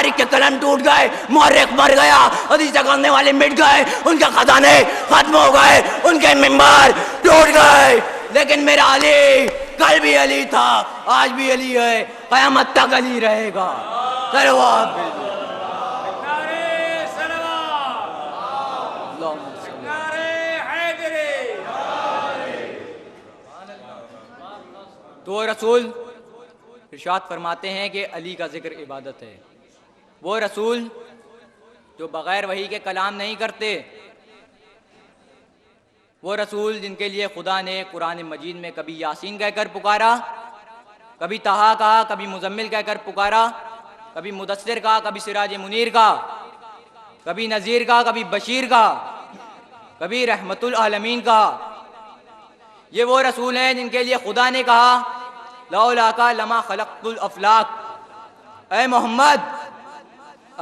تاریخ کے قلم ٹوٹ گئے، مورخ مر گیا، حدیث کرنے والے مٹ گئے، ان کے خزانے ختم ہو گئے، ان کے منبر ٹوٹ گئے، لیکن میرا علی کل بھی علی تھا، آج بھی علی ہے، قیامت تک علی رہے گا۔ صلوات بھیجو۔ تو رسول ارشاد فرماتے ہیں کہ علی کا ذکر عبادت ہے۔ وہ رسول جو بغیر وحی کے کلام نہیں کرتے، وہ رسول جن کے لیے خدا نے قرآن مجید میں کبھی یاسین کہہ کر پکارا، کبھی طہا کہا، کبھی مزمل کہہ کر پکارا، کبھی مدثر کہا، کبھی سراج منیر کہا، کبھی نذیر کہا، کبھی بشیر کہا، کبھی رحمت العالمین کہا۔ یہ وہ رسول ہیں جن کے لیے خدا نے کہا لولاک لما خلقت الافلاک، اے محمد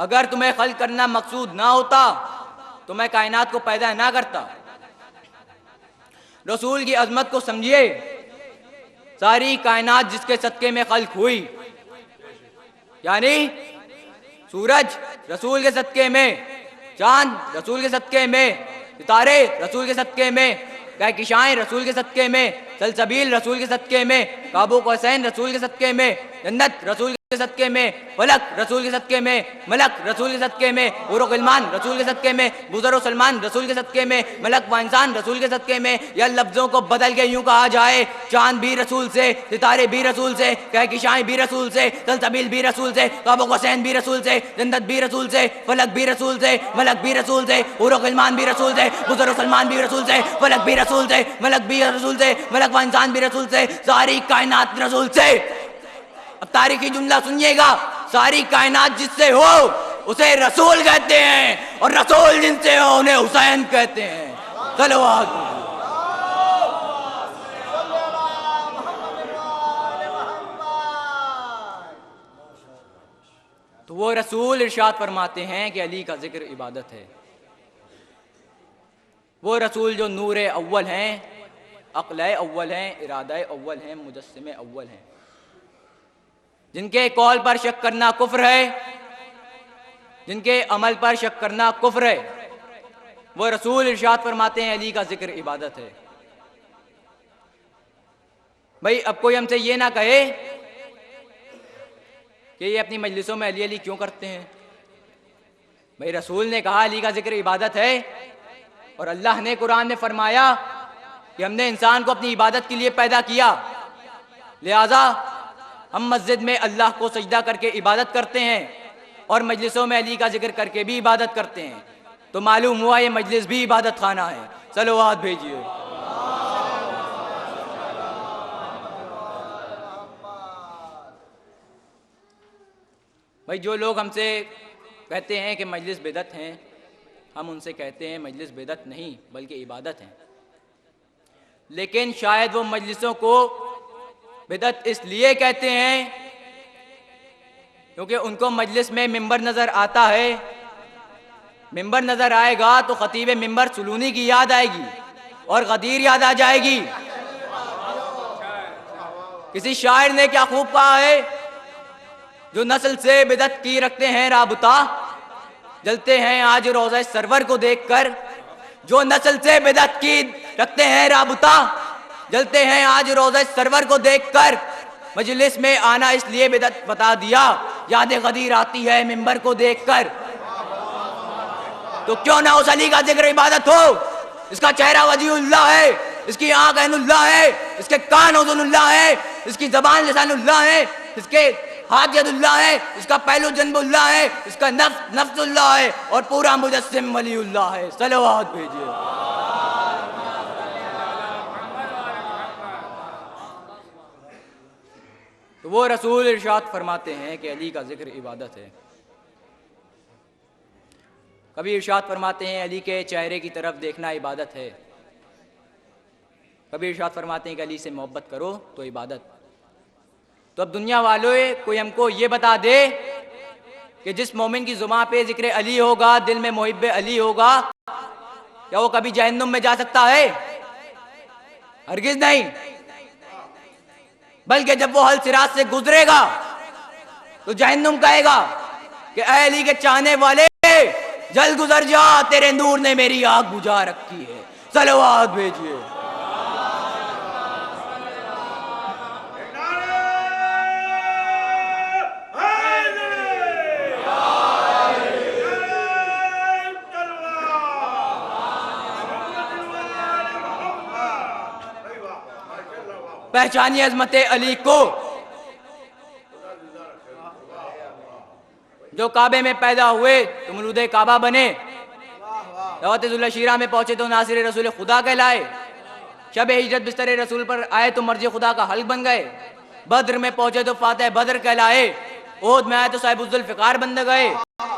اگر تمہیں خلق کرنا مقصود نہ ہوتا تو میں کائنات کو پیدا نہ کرتا۔ رسول کی عظمت کو سمجھیے، ساری کائنات جس کے صدقے میں خلق ہوئی، یعنی سورج رسول کے صدقے میں، چاند رسول کے صدقے میں، ستارے رسول کے صدقے میں، کہکشائیں رسول کے صدقے میں، سلسبیل رسول کے صدقے میں، کعب قوسین رسول کے صدقے میں، جنت رسول کے صدقے میں، فلک رسول کے صدقے میں، ملک رسول کے صدقے میں، حور و غلمان رسول کے صدقے میں، بزر و سلمان رسول کے صدقے میں، ملک و انسان رسول کے صدقے میں۔ یا لفظوں کو بدل کے یوں کہا جائے، چاند بھی رسول سے، ستارے بھی رسول سے، کہکشائیں بھی رسول سے، سلسبیل بھی رسول سے، کعب قوسین بھی رسول سے، جنت بھی رسول سے، فلک بھی رسول سے، ملک بھی رسول سے، حور و غلمان بھی رسول سے، بزر و سلمان بھی رسول سے، فلک بھی رسول سے، ملک بھی رسول سے، ملک و انسان بھی رسول سے، ساری کائنات رسول سے۔ اب تاریخی جملہ سنیے گا، ساری کائنات جس سے ہو اسے رسول کہتے ہیں، اور رسول جن سے ہو انہیں حسین کہتے ہیں۔ صلوات۔ تو وہ رسول ارشاد فرماتے ہیں کہ علی کا ذکر عبادت ہے۔ وہ رسول جو نور اول ہیں، عقل اول ہیں، ارادہ اول ہیں، مجسم اول ہیں، جن کے قول پر شک کرنا کفر ہے، جن کے عمل پر شک کرنا کفر ہے، وہ رسول ارشاد فرماتے ہیں علی کا ذکر عبادت ہے۔ بھائی اب کوئی ہم سے یہ نہ کہے کہ یہ اپنی مجلسوں میں علی علی کیوں کرتے ہیں۔ بھائی رسول نے کہا علی کا ذکر عبادت ہے، اور اللہ نے قرآن میں فرمایا کہ ہم نے انسان کو اپنی عبادت کے لیے پیدا کیا، لہذا ہم مسجد میں اللہ کو سجدہ کر کے عبادت کرتے ہیں، اور مجلسوں میں علی کا ذکر کر کے بھی عبادت کرتے ہیں، تو معلوم ہوا یہ مجلس بھی عبادت خانہ ہے۔ صلوات بھیجیے۔ بھائی جو لوگ ہم سے کہتے ہیں کہ مجلس بدعت ہیں، ہم ان سے کہتے ہیں مجلس بدعت نہیں بلکہ عبادت ہے، لیکن شاید وہ مجلسوں کو بدعت اس لیے کہتے ہیں کیونکہ ان کو مجلس میں ممبر نظر آتا ہے، ممبر نظر آئے گا تو خطیب ممبر سلونی کی یاد آئے گی اور غدیر یاد آ جائے گی۔ کسی شاعر نے کیا خوب کہا ہے، جو نسل سے بدعت کی رکھتے ہیں رابطہ، جلتے ہیں آج روضہ سرور کو دیکھ کر۔ جو نسل سے بدعت کی رکھتے ہیں رابطہ، جلتے ہیں آج روضہ سرور کو دیکھ کر۔ مجلس میں آنا اس لیے بدعت بتا دیا، یاد غدیر آتی ہے ممبر کو دیکھ کر۔ تو کیوں نہ اس علی کا ذکر عبادت ہو، اس کا چہرہ وجیہ اللہ ہے، اس کی آنکھ عین اللہ ہے، اس کے کان اذن اللہ ہے، اس کی زبان لسان اللہ ہے، اس کے ہاتھ ید اللہ ہے، اس کا پہلو جنب اللہ ہے، اس کا نفس نفس اللہ ہے، اور پورا مجسم ولی اللہ ہے۔ صلوات بھیجیے۔ تو وہ رسول ارشاد فرماتے ہیں کہ علی کا ذکر عبادت ہے۔ کبھی ارشاد فرماتے ہیں علی کے چہرے کی طرف دیکھنا عبادت ہے، کبھی ارشاد فرماتے ہیں کہ علی سے محبت کرو تو عبادت۔ تو اب دنیا والوں کوئی ہم کو یہ بتا دے کہ جس مومن کی زبان پہ ذکر علی ہوگا، دل میں محب علی ہوگا، کیا وہ کبھی جہنم میں جا سکتا ہے؟ ہرگز نہیں، بلکہ جب وہ حل صراط سے گزرے گا تو جہنم کہے گا کہ کہ اے علی کے چاہنے والے جلد گزر جا، تیرے نور نے میری آگ بجھا رکھی ہے. صلوات بھیجیے. پہچانی عظمت علی کو جو کعبے میں پیدا ہوئے تو مولود کعبہ بنے، دعوت ذوالشیرہ میں پہنچے تو ناصر رسول خدا کہلائے، شب ہجرت بستر رسول پر آئے تو مرجع خدا کا حلق بن گئے، بدر میں پہنچے تو فاتح بدر کہلائے، احد میں آئے تو صاحب الذوالفقار بن گئے،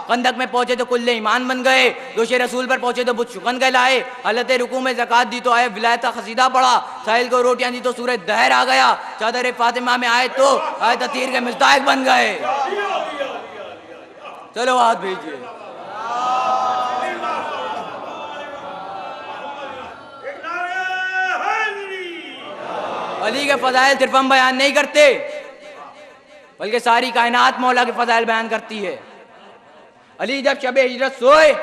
خندق میں پہنچے تو کل ایمان بن گئے، دوش رسول پر پہنچے تو بت شکن کہلائے، حالت رکوع میں زکوٰۃ دی تو آئے ولایت کا قصیدہ پڑھا، ساحل کو روٹیاں دی تو سورہ دہر آ گیا، چادر فاطمہ میں آئے تو آئے تطہیر کے مصداق بن گئے. چلو ہاتھ بھیجیے. علی کے فضائل صرف ہم بیان نہیں کرتے بلکہ ساری کائنات مولا کے فضائل بیان کرتی ہے. علی جب شب ہجرت سوئے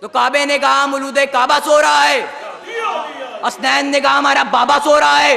تو کعبے نے کہا مولود کعبہ سو رہا ہے، اسنین نے کہا ہمارا بابا سو رہا ہے،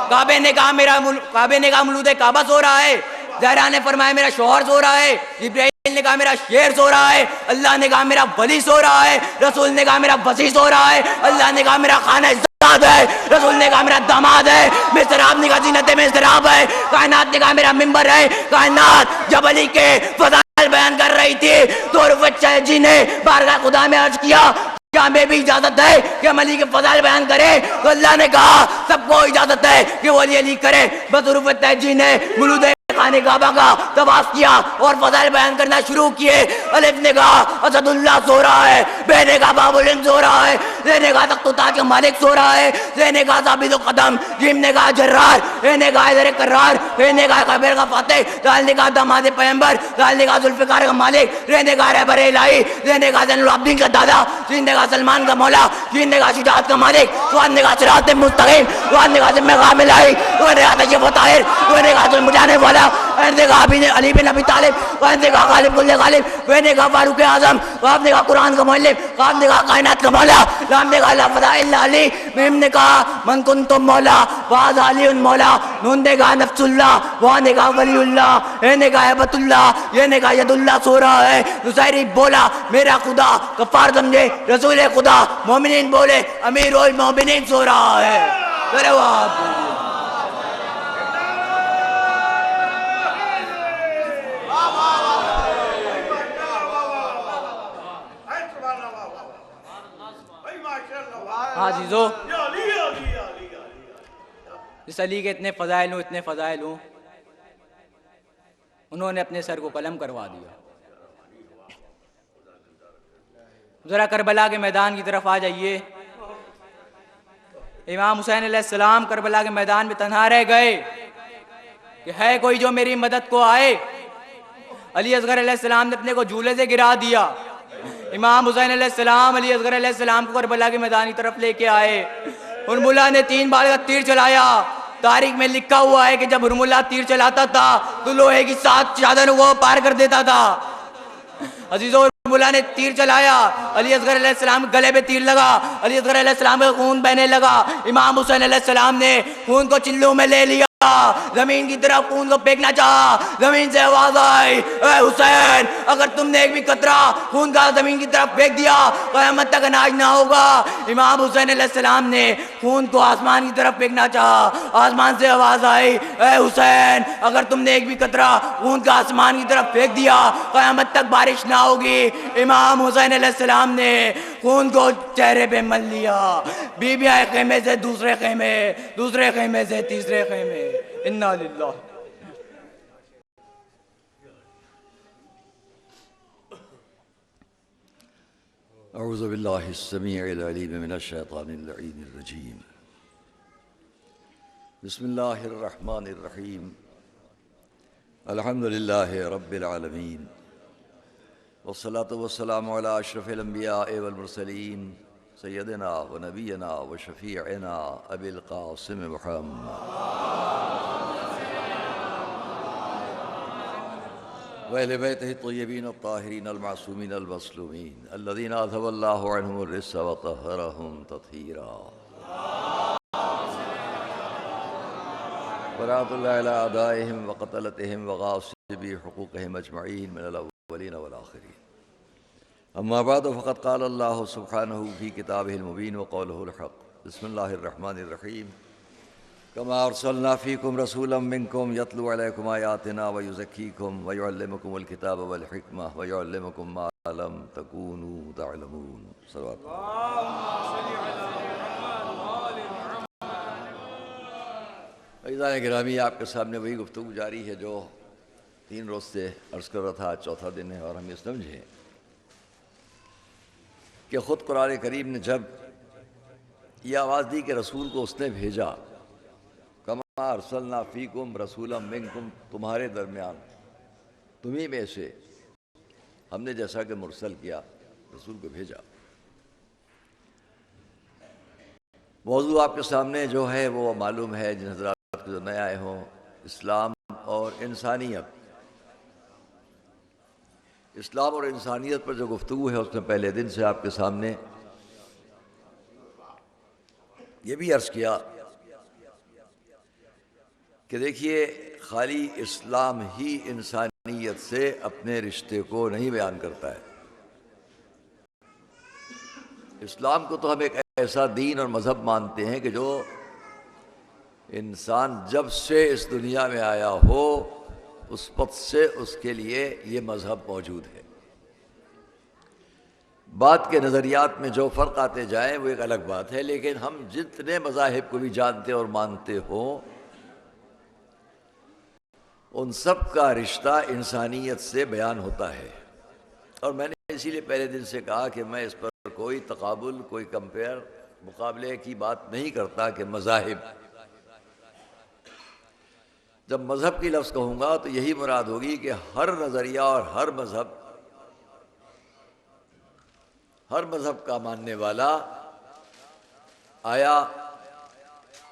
کعبے نے کہا مولود کعبہ سو رہا ہے، زہرا نے فرمایا میرا شوہر سو رہا ہے، جبرائیل نے کہا میرا شیر سو رہا ہے، اللہ نے کہا میرا ولی سو رہا ہے، رسول نے کہا میرا وصی سو رہا ہے، اللہ نے کہا میرا خانہ زاد ہے، رسول نے کہا میرا داماد ہے، محراب نے کہا زینت محراب ہے، کائنات نے کہا میرا ممبر ہے. کائنات جب علی کے فضائل بیان کر رہی تھی تو رفعت شاہ جی نے بارگاہ خدا میں عرض کیا کیا ہمیں بھی اجازت ہے کہ ہم علی کے فضائل بیان کریں؟ تو اللہ نے کہا سب کو اجازت ہے کہ وہ علی کرے. بس رفعت جی نے مولود خانے کعبہ کا طواف کیا اور فضائل بیان کرنا شروع کیے. الف نے کہا اسد اللہ سو رہا ہے، بے نے کہا باب الہند سو رہا ہے، زے نے کہا تخت و تاج کا مالک سو رہا ہے، زے نے کہا ثابت القدم، جیم نے کہا جرار، اے نے کہا حیدر کرار، اے نے کہا خیبر کا فاتح، دال نے کہا داماد پیغمبر، دال نے کہا ذوالفقار کا مالک، رے نے کہا رہبر الہی، زے نے کہا زین العابدین کا دادا، سین نے کہا سلمان کا مولا، جین نے کہا شجاعت کا مالک، سواد نے کہا صراط مستقیم، سواد نے کہا ذمہ غام الہی، وہ نے کہا تشریف و طاہر، وہ نے کہا ظلم جانے والا، نے کہا علی بن ابی طالب، نے کہا غالب کل غالب، نے کہا فاروق اعظم، نے کہا قرآن کا مؤلف، نے کہا کائنات کا مولا، لام نے کہا لا فضائل الا علی، میم نے کہا من کنتم مولا فاز علی مولا، نون نے کہا نفس اللہ، وہ نے کہا ولی اللہ، نے کہا عبد اللہ، یہ نے کہا ید اللہ سو رہا ہے. نصیری بولا میرا خدا غفار سمجھے رسول خدا، مومنین بولے امیر المومنین سو رہا ہے. عزیزو جس علی کے اتنے فضائل ہوں انہوں نے اپنے سر کو قلم کروا دیا. ذرا کربلا کے میدان کی طرف آ جائیے. امام حسین علیہ السلام کربلا کے میدان میں تنہا رہ گئے کہ ہے کوئی جو میری مدد کو آئے. علی اصغر علیہ السلام نے اپنے کو جھولے سے گرا دیا. امام حسین علیہ السلام علی اصغر علیہ السلام کو کربلا کی میدان کی طرف لے کے آئے. ہرملہ نے 3 بار کا تیر چلایا. تاریخ میں لکھا ہوا ہے کہ جب ہرملہ تیر چلاتا تھا تو لوہے کی 7 چادروں کو پار کر دیتا تھا. عزیزو ہرملہ نے تیر چلایا، علی اصغر علیہ السلام گلے پہ تیر لگا، علی اصغر علیہ السلام کا خون بہنے لگا. امام حسین علیہ السلام نے خون کو چلوں میں لے لیا، زمین کی طرف خون کو پھینکنا چاہا. زمین سے آواز آئی اے حسین اگر تم نے ایک بھی قطرہ خون کا زمین کی طرف پھینک دیا قیامت تک اناج نہ ہوگا. امام حسین علیہ السلام نے خون کو آسمان کی طرف پھینکنا چاہا. آسمان سے آواز آئی اے حسین اگر تم نے ایک بھی قطرہ خون کا آسمان کی طرف پھینک دیا قیامت تک بارش نہ ہوگی. امام حسین علیہ السلام نے خون کو چہرے پہ مل لیا. بیویاں ایک خیمے سے دوسرے خیمے، دوسرے خیمے سے تیسرے خیمے. انا للہ. اعوذ باللہ السمیع العلیم من الشیطان اللعین الرجیم. بسم اللہ الرحمن الرحیم. الحمد للہ رب العالمین والصلاة والسلام علی اشرف الانبیاء والمرسلین سیدنا و نبینا و شفیعنا ابی القاسم محمد. وأهل بيته الطيبين الطاهرين المعصومين المظلومين الذين أذهب الله عنهم الرجس وطهرهم تطهيرا. ورحمة الله على أعدائهم وقتلتهم وغاصبي حقوقهم أجمعين من الأولين والآخرين. أما بعد فقد قال الله سبحانه في كتابه المبين وقوله الحق. بسم الله الرحمن الرحيم. كما أرسلنا فيكم رسولا منكم يتلو عليكم آياتنا ويزكيكم ويعلمكم الكتاب والحكمة ويعلمكم ما لم تكونوا تعلمون. صلوات عزیزان گرامی، آپ کے سامنے وہی گفتگو جاری ہے جو 3 روز سے عرض کر رہا تھا. آج چوتھا دن ہے اور ہم یہ سمجھیں کہ خود قرآن کریم نے جب یہ آواز دی کہ رسول کو اس نے بھیجا، کما ارسلنا فیکم رسولا منکم، تمہارے درمیان، تمہیں میں سے ہم نے جیسا کہ مرسل کیا، رسول کو بھیجا. موضوع آپ کے سامنے جو ہے وہ معلوم ہے جن حضرات کو جو نئے آئے ہوں، اسلام اور انسانیت. اسلام اور انسانیت پر جو گفتگو ہے اس میں پہلے دن سے آپ کے سامنے یہ بھی عرض کیا کہ دیکھیے، خالی اسلام ہی انسانیت سے اپنے رشتے کو نہیں بیان کرتا ہے. اسلام کو تو ہم ایک ایسا دین اور مذہب مانتے ہیں کہ جو انسان جب سے اس دنیا میں آیا ہو اس وقت سے اس کے لیے یہ مذہب موجود ہے. بات کے نظریات میں جو فرق آتے جائیں وہ ایک الگ بات ہے، لیکن ہم جتنے مذاہب کو بھی جانتے اور مانتے ہوں ان سب کا رشتہ انسانیت سے بیان ہوتا ہے. اور میں نے اسی لیے پہلے دن سے کہا کہ میں اس پر کوئی تقابل، کوئی کمپیئر، مقابلے کی بات نہیں کرتا کہ مذاہب. جب مذہب کی لفظ کہوں گا تو یہی مراد ہوگی کہ ہر نظریہ اور ہر مذہب کا ماننے والا آیا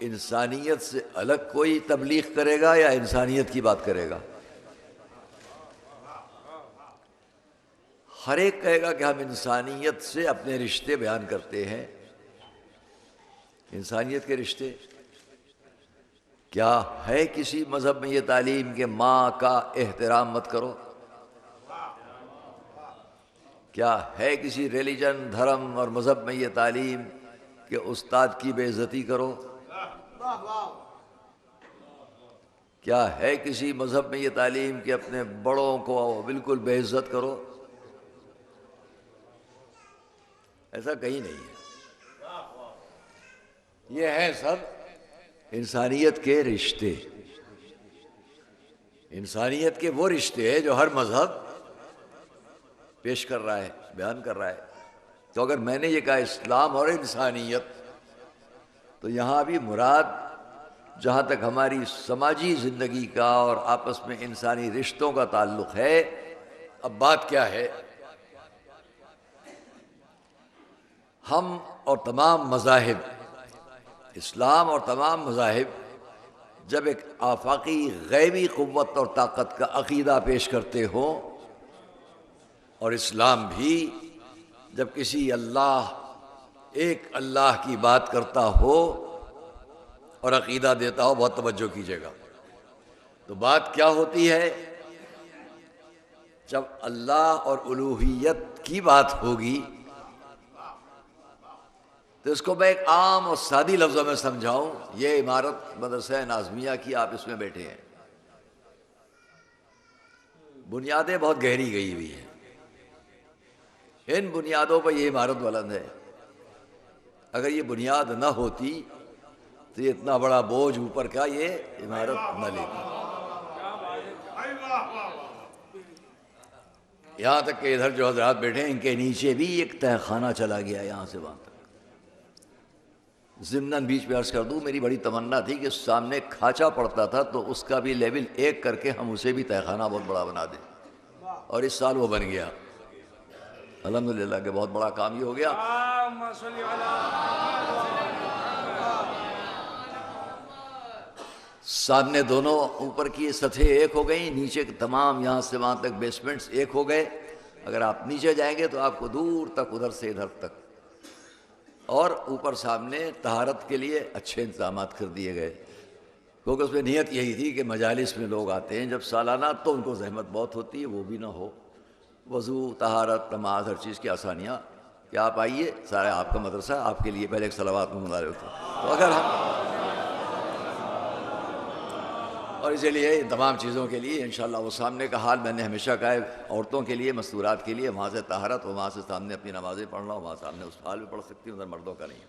انسانیت سے الگ کوئی تبلیغ کرے گا یا انسانیت کی بات کرے گا؟ ہر ایک کہے گا کہ ہم انسانیت سے اپنے رشتے بیان کرتے ہیں. انسانیت کے رشتے کیا ہے کسی مذہب میں یہ تعلیم کہ ماں کا احترام مت کرو؟ کیا ہے کسی ریلیجن، دھرم اور مذہب میں یہ تعلیم کہ استاد کی بے عزتی کرو؟ کیا ہے کسی مذہب میں یہ تعلیم کہ اپنے بڑوں کو بالکل بے عزت کرو؟ ایسا کہیں نہیں ہے. یہ ہے سب انسانیت کے رشتے. انسانیت کے وہ رشتے ہیں جو ہر مذہب پیش کر رہا ہے، بیان کر رہا ہے. تو اگر میں نے یہ کہا اسلام اور انسانیت تو یہاں بھی مراد جہاں تک ہماری سماجی زندگی کا اور آپس میں انسانی رشتوں کا تعلق ہے. اب بات کیا ہے، ہم اور تمام مذاہب، اسلام اور تمام مذاہب جب ایک آفاقی غیبی قوت اور طاقت کا عقیدہ پیش کرتے ہوں، اور اسلام بھی جب کسی ایک اللہ کی بات کرتا ہو اور عقیدہ دیتا ہو، بہت توجہ کیجیے گا، تو بات کیا ہوتی ہے؟ جب اللہ اور الوہیت کی بات ہوگی تو اس کو میں ایک عام اور سادی لفظوں میں سمجھاؤں. یہ عمارت مدرسہ ناظمیہ کی، آپ اس میں بیٹھے ہیں، بنیادیں بہت گہری گئی ہوئی ہیں. ان بنیادوں پر یہ عمارت بلند ہے. اگر یہ بنیاد نہ ہوتی تو یہ اتنا بڑا بوجھ اوپر کا یہ عمارت نہ لیتی. یہاں تک کہ ادھر جو حضرات بیٹھے ہیں ان کے نیچے بھی ایک تہہ خانہ چلا گیا یہاں سے وہاں تک. ضمناً بیچ میں عرض کر دوں، میری بڑی تمنا تھی کہ سامنے کھانچا پڑتا تھا تو اس کا بھی لیول 1 کر کے ہم اسے بھی تہہ خانہ بہت بڑا بنا دیں، اور اس سال وہ بن گیا. الحمدللہ کہ بہت بڑا کام یہ ہو گیا. سامنے دونوں اوپر کی سطحیں ایک ہو گئیں، نیچے کے تمام یہاں سے وہاں تک بیسمنٹس ایک ہو گئے. اگر آپ نیچے جائیں گے تو آپ کو دور تک ادھر سے ادھر تک، اور اوپر سامنے طہارت کے لیے اچھے انتظامات کر دیے گئے، کیونکہ اس میں نیت یہی تھی کہ مجالس میں لوگ آتے ہیں جب سالانہ تو ان کو زحمت بہت ہوتی ہے، وہ بھی نہ ہو. وضو، طہارت، نماز، ہر چیز کی آسانیاں کہ آپ آئیے، سارا آپ کا مدرسہ آپ کے لیے پہلے ایک صلوات میں مدارے ہوتا ہے. تو اگر ہم اور اسی لیے ان تمام چیزوں کے لیے انشاءاللہ وہ سامنے کا حال میں نے ہمیشہ کہا ہے، عورتوں کے لیے مستورات کے لیے وہاں سے طہارت، وہاں سے سامنے اپنی نمازیں پڑھ رہا ہوں، وہاں سامنے اس حال میں پڑھ سکتی ہوں، ادھر مردوں کا نہیں.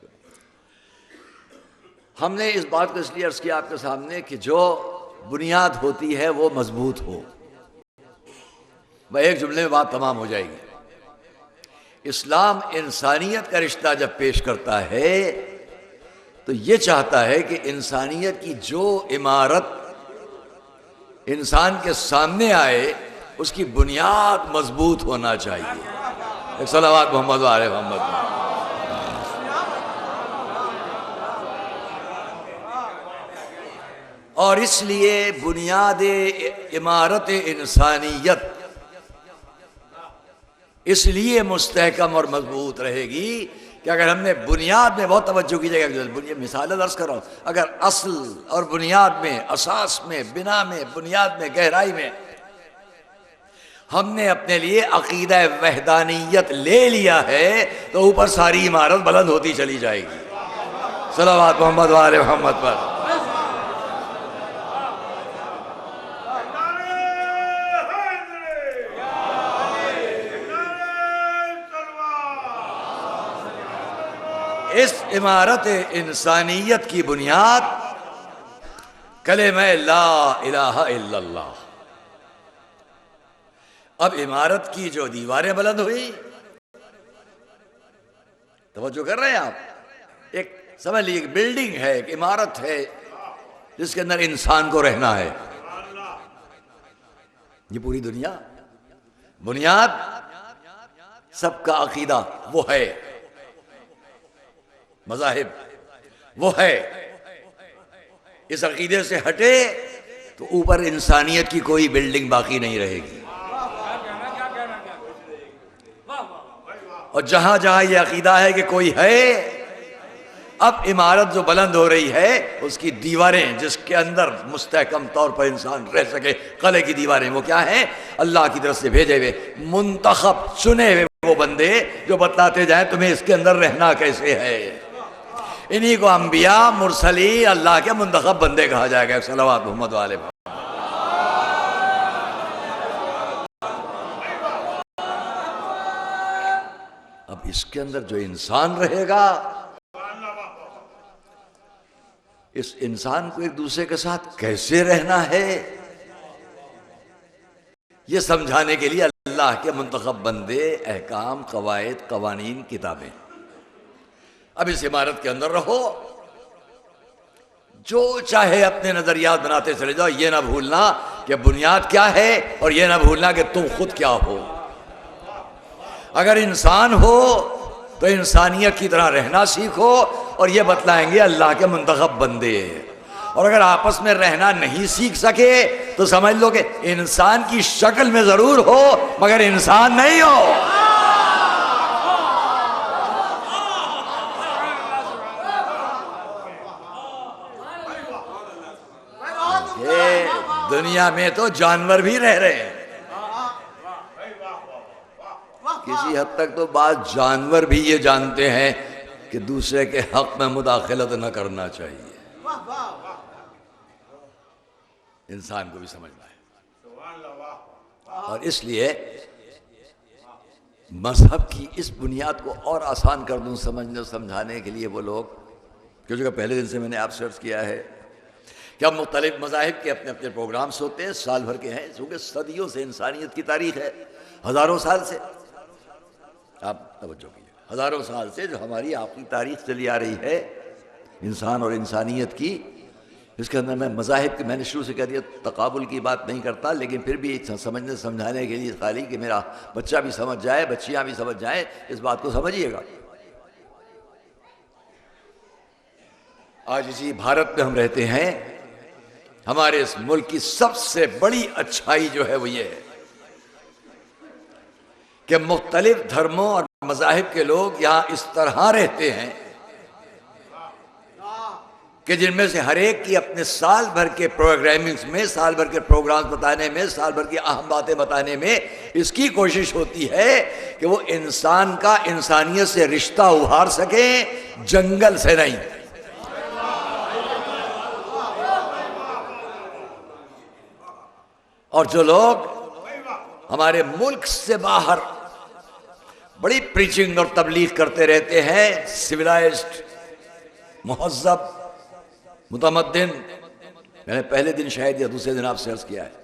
ہم نے اس بات کو اس لیے عرض کیا آپ کے سامنے کہ جو بنیاد ہوتی ہے وہ مضبوط ہو. میں ایک جملے میں بات تمام ہو جائے گی. اسلام انسانیت کا رشتہ جب پیش کرتا ہے تو یہ چاہتا ہے کہ انسانیت کی جو عمارت انسان کے سامنے آئے اس کی بنیاد مضبوط ہونا چاہیے. ایک صلوات محمد و آل محمد. اور اس لیے بنیاد عمارت انسانیت اس لیے مستحکم اور مضبوط رہے گی کہ اگر ہم نے بنیاد میں بہت توجہ کی جائے گا. مثال درس کر رہا ہوں، اگر اصل اور بنیاد میں، اساس میں، بنا میں، بنیاد میں، گہرائی میں ہم نے اپنے لیے عقیدہ وحدانیت لے لیا ہے تو اوپر ساری عمارت بلند ہوتی چلی جائے گی. صلوات محمد و آل محمد پر. اس عمارت انسانیت کی بنیاد کلمہ لا الہ الا اللہ. اب عمارت کی جو دیواریں بلند ہوئی، توجہ کر رہے ہیں آپ، ایک سمجھ لیجیے ایک بلڈنگ ہے، ایک عمارت ہے جس کے اندر انسان کو رہنا ہے. یہ پوری دنیا بنیاد سب کا عقیدہ وہ ہے، مذاہب وہ ہے. اس عقیدے سے ہٹے تو اوپر انسانیت کی کوئی بلڈنگ باقی نہیں رہے گی. اور جہاں جہاں یہ عقیدہ ہے کہ کوئی ہے، اب عمارت جو بلند ہو رہی ہے اس کی دیواریں جس کے اندر مستحکم طور پر انسان رہ سکے، قلعے کی دیواریں وہ کیا ہیں؟ اللہ کی طرف سے بھیجے ہوئے منتخب چنے ہوئے وہ بندے جو بتلاتے جائیں تمہیں اس کے اندر رہنا کیسے ہے. انہی کو انبیاء، مرسلین، اللہ کے منتخب بندے کہا جائے گا. صلوات محمد علیہ. اب اس کے اندر جو انسان رہے گا، اس انسان کو ایک دوسرے کے ساتھ کیسے رہنا ہے یہ سمجھانے کے لیے اللہ کے منتخب بندے، احکام، قواعد، قوانین، کتابیں. اب اس عمارت کے اندر رہو، جو چاہے اپنے نظریات بناتے چلے جاؤ، یہ نہ بھولنا کہ بنیاد کیا ہے اور یہ نہ بھولنا کہ تم خود کیا ہو. اگر انسان ہو تو انسانیت کی طرح رہنا سیکھو، اور یہ بتلائیں گے اللہ کے منتخب بندے. اور اگر آپس میں رہنا نہیں سیکھ سکے تو سمجھ لو کہ انسان کی شکل میں ضرور ہو مگر انسان نہیں ہو. دنیا میں تو جانور بھی رہ رہے ہیں، کسی حد تک تو بعض جانور بھی یہ جانتے ہیں کہ دوسرے کے حق میں مداخلت نہ کرنا چاہیے. انسان کو بھی سمجھنا ہے. اور اس لیے مذہب کی اس بنیاد کو اور آسان کر دوں سمجھنے سمجھانے کے لیے وہ لوگ، کیونکہ پہلے دن سے میں نے آپ سے عرض کیا ہے کہ اب مختلف مذاہب کے اپنے اپنے پروگرامز ہوتے ہیں، سال بھر کے ہیں، چونکہ صدیوں سے انسانیت کی تاریخ ہے، ہزاروں سال سے. آپ توجہ کیجیے، ہزاروں سال سے جو ہماری آپ کی تاریخ چلی آ رہی ہے انسان اور انسانیت کی، اس کے اندر میں مذاہب کے، میں نے شروع سے کہہ دیا تقابل کی بات نہیں کرتا، لیکن پھر بھی سمجھنے سمجھانے کے لیے خالی کہ میرا بچہ بھی سمجھ جائے، بچیاں بھی سمجھ جائیں، اس بات کو سمجھیے گا. آج اسی بھارت میں ہم رہتے ہیں، ہمارے اس ملک کی سب سے بڑی اچھائی جو ہے وہ یہ ہے کہ مختلف دھرموں اور مذاہب کے لوگ یہاں اس طرح رہتے ہیں کہ جن میں سے ہر ایک کی اپنے سال بھر کے پروگرامنگز میں، سال بھر کے پروگرامز بتانے میں، سال بھر کی اہم باتیں بتانے میں اس کی کوشش ہوتی ہے کہ وہ انسان کا انسانیت سے رشتہ ابھار سکیں، جنگل سے نہیں۔ اور جو لوگ ہمارے ملک سے باہر بڑی پریچنگ اور تبلیغ کرتے رہتے ہیں، سویلائزڈ، مہذب، متمدن، میں نے پہلے دن شاید یا دوسرے دن آپ سے عرض کیا ہے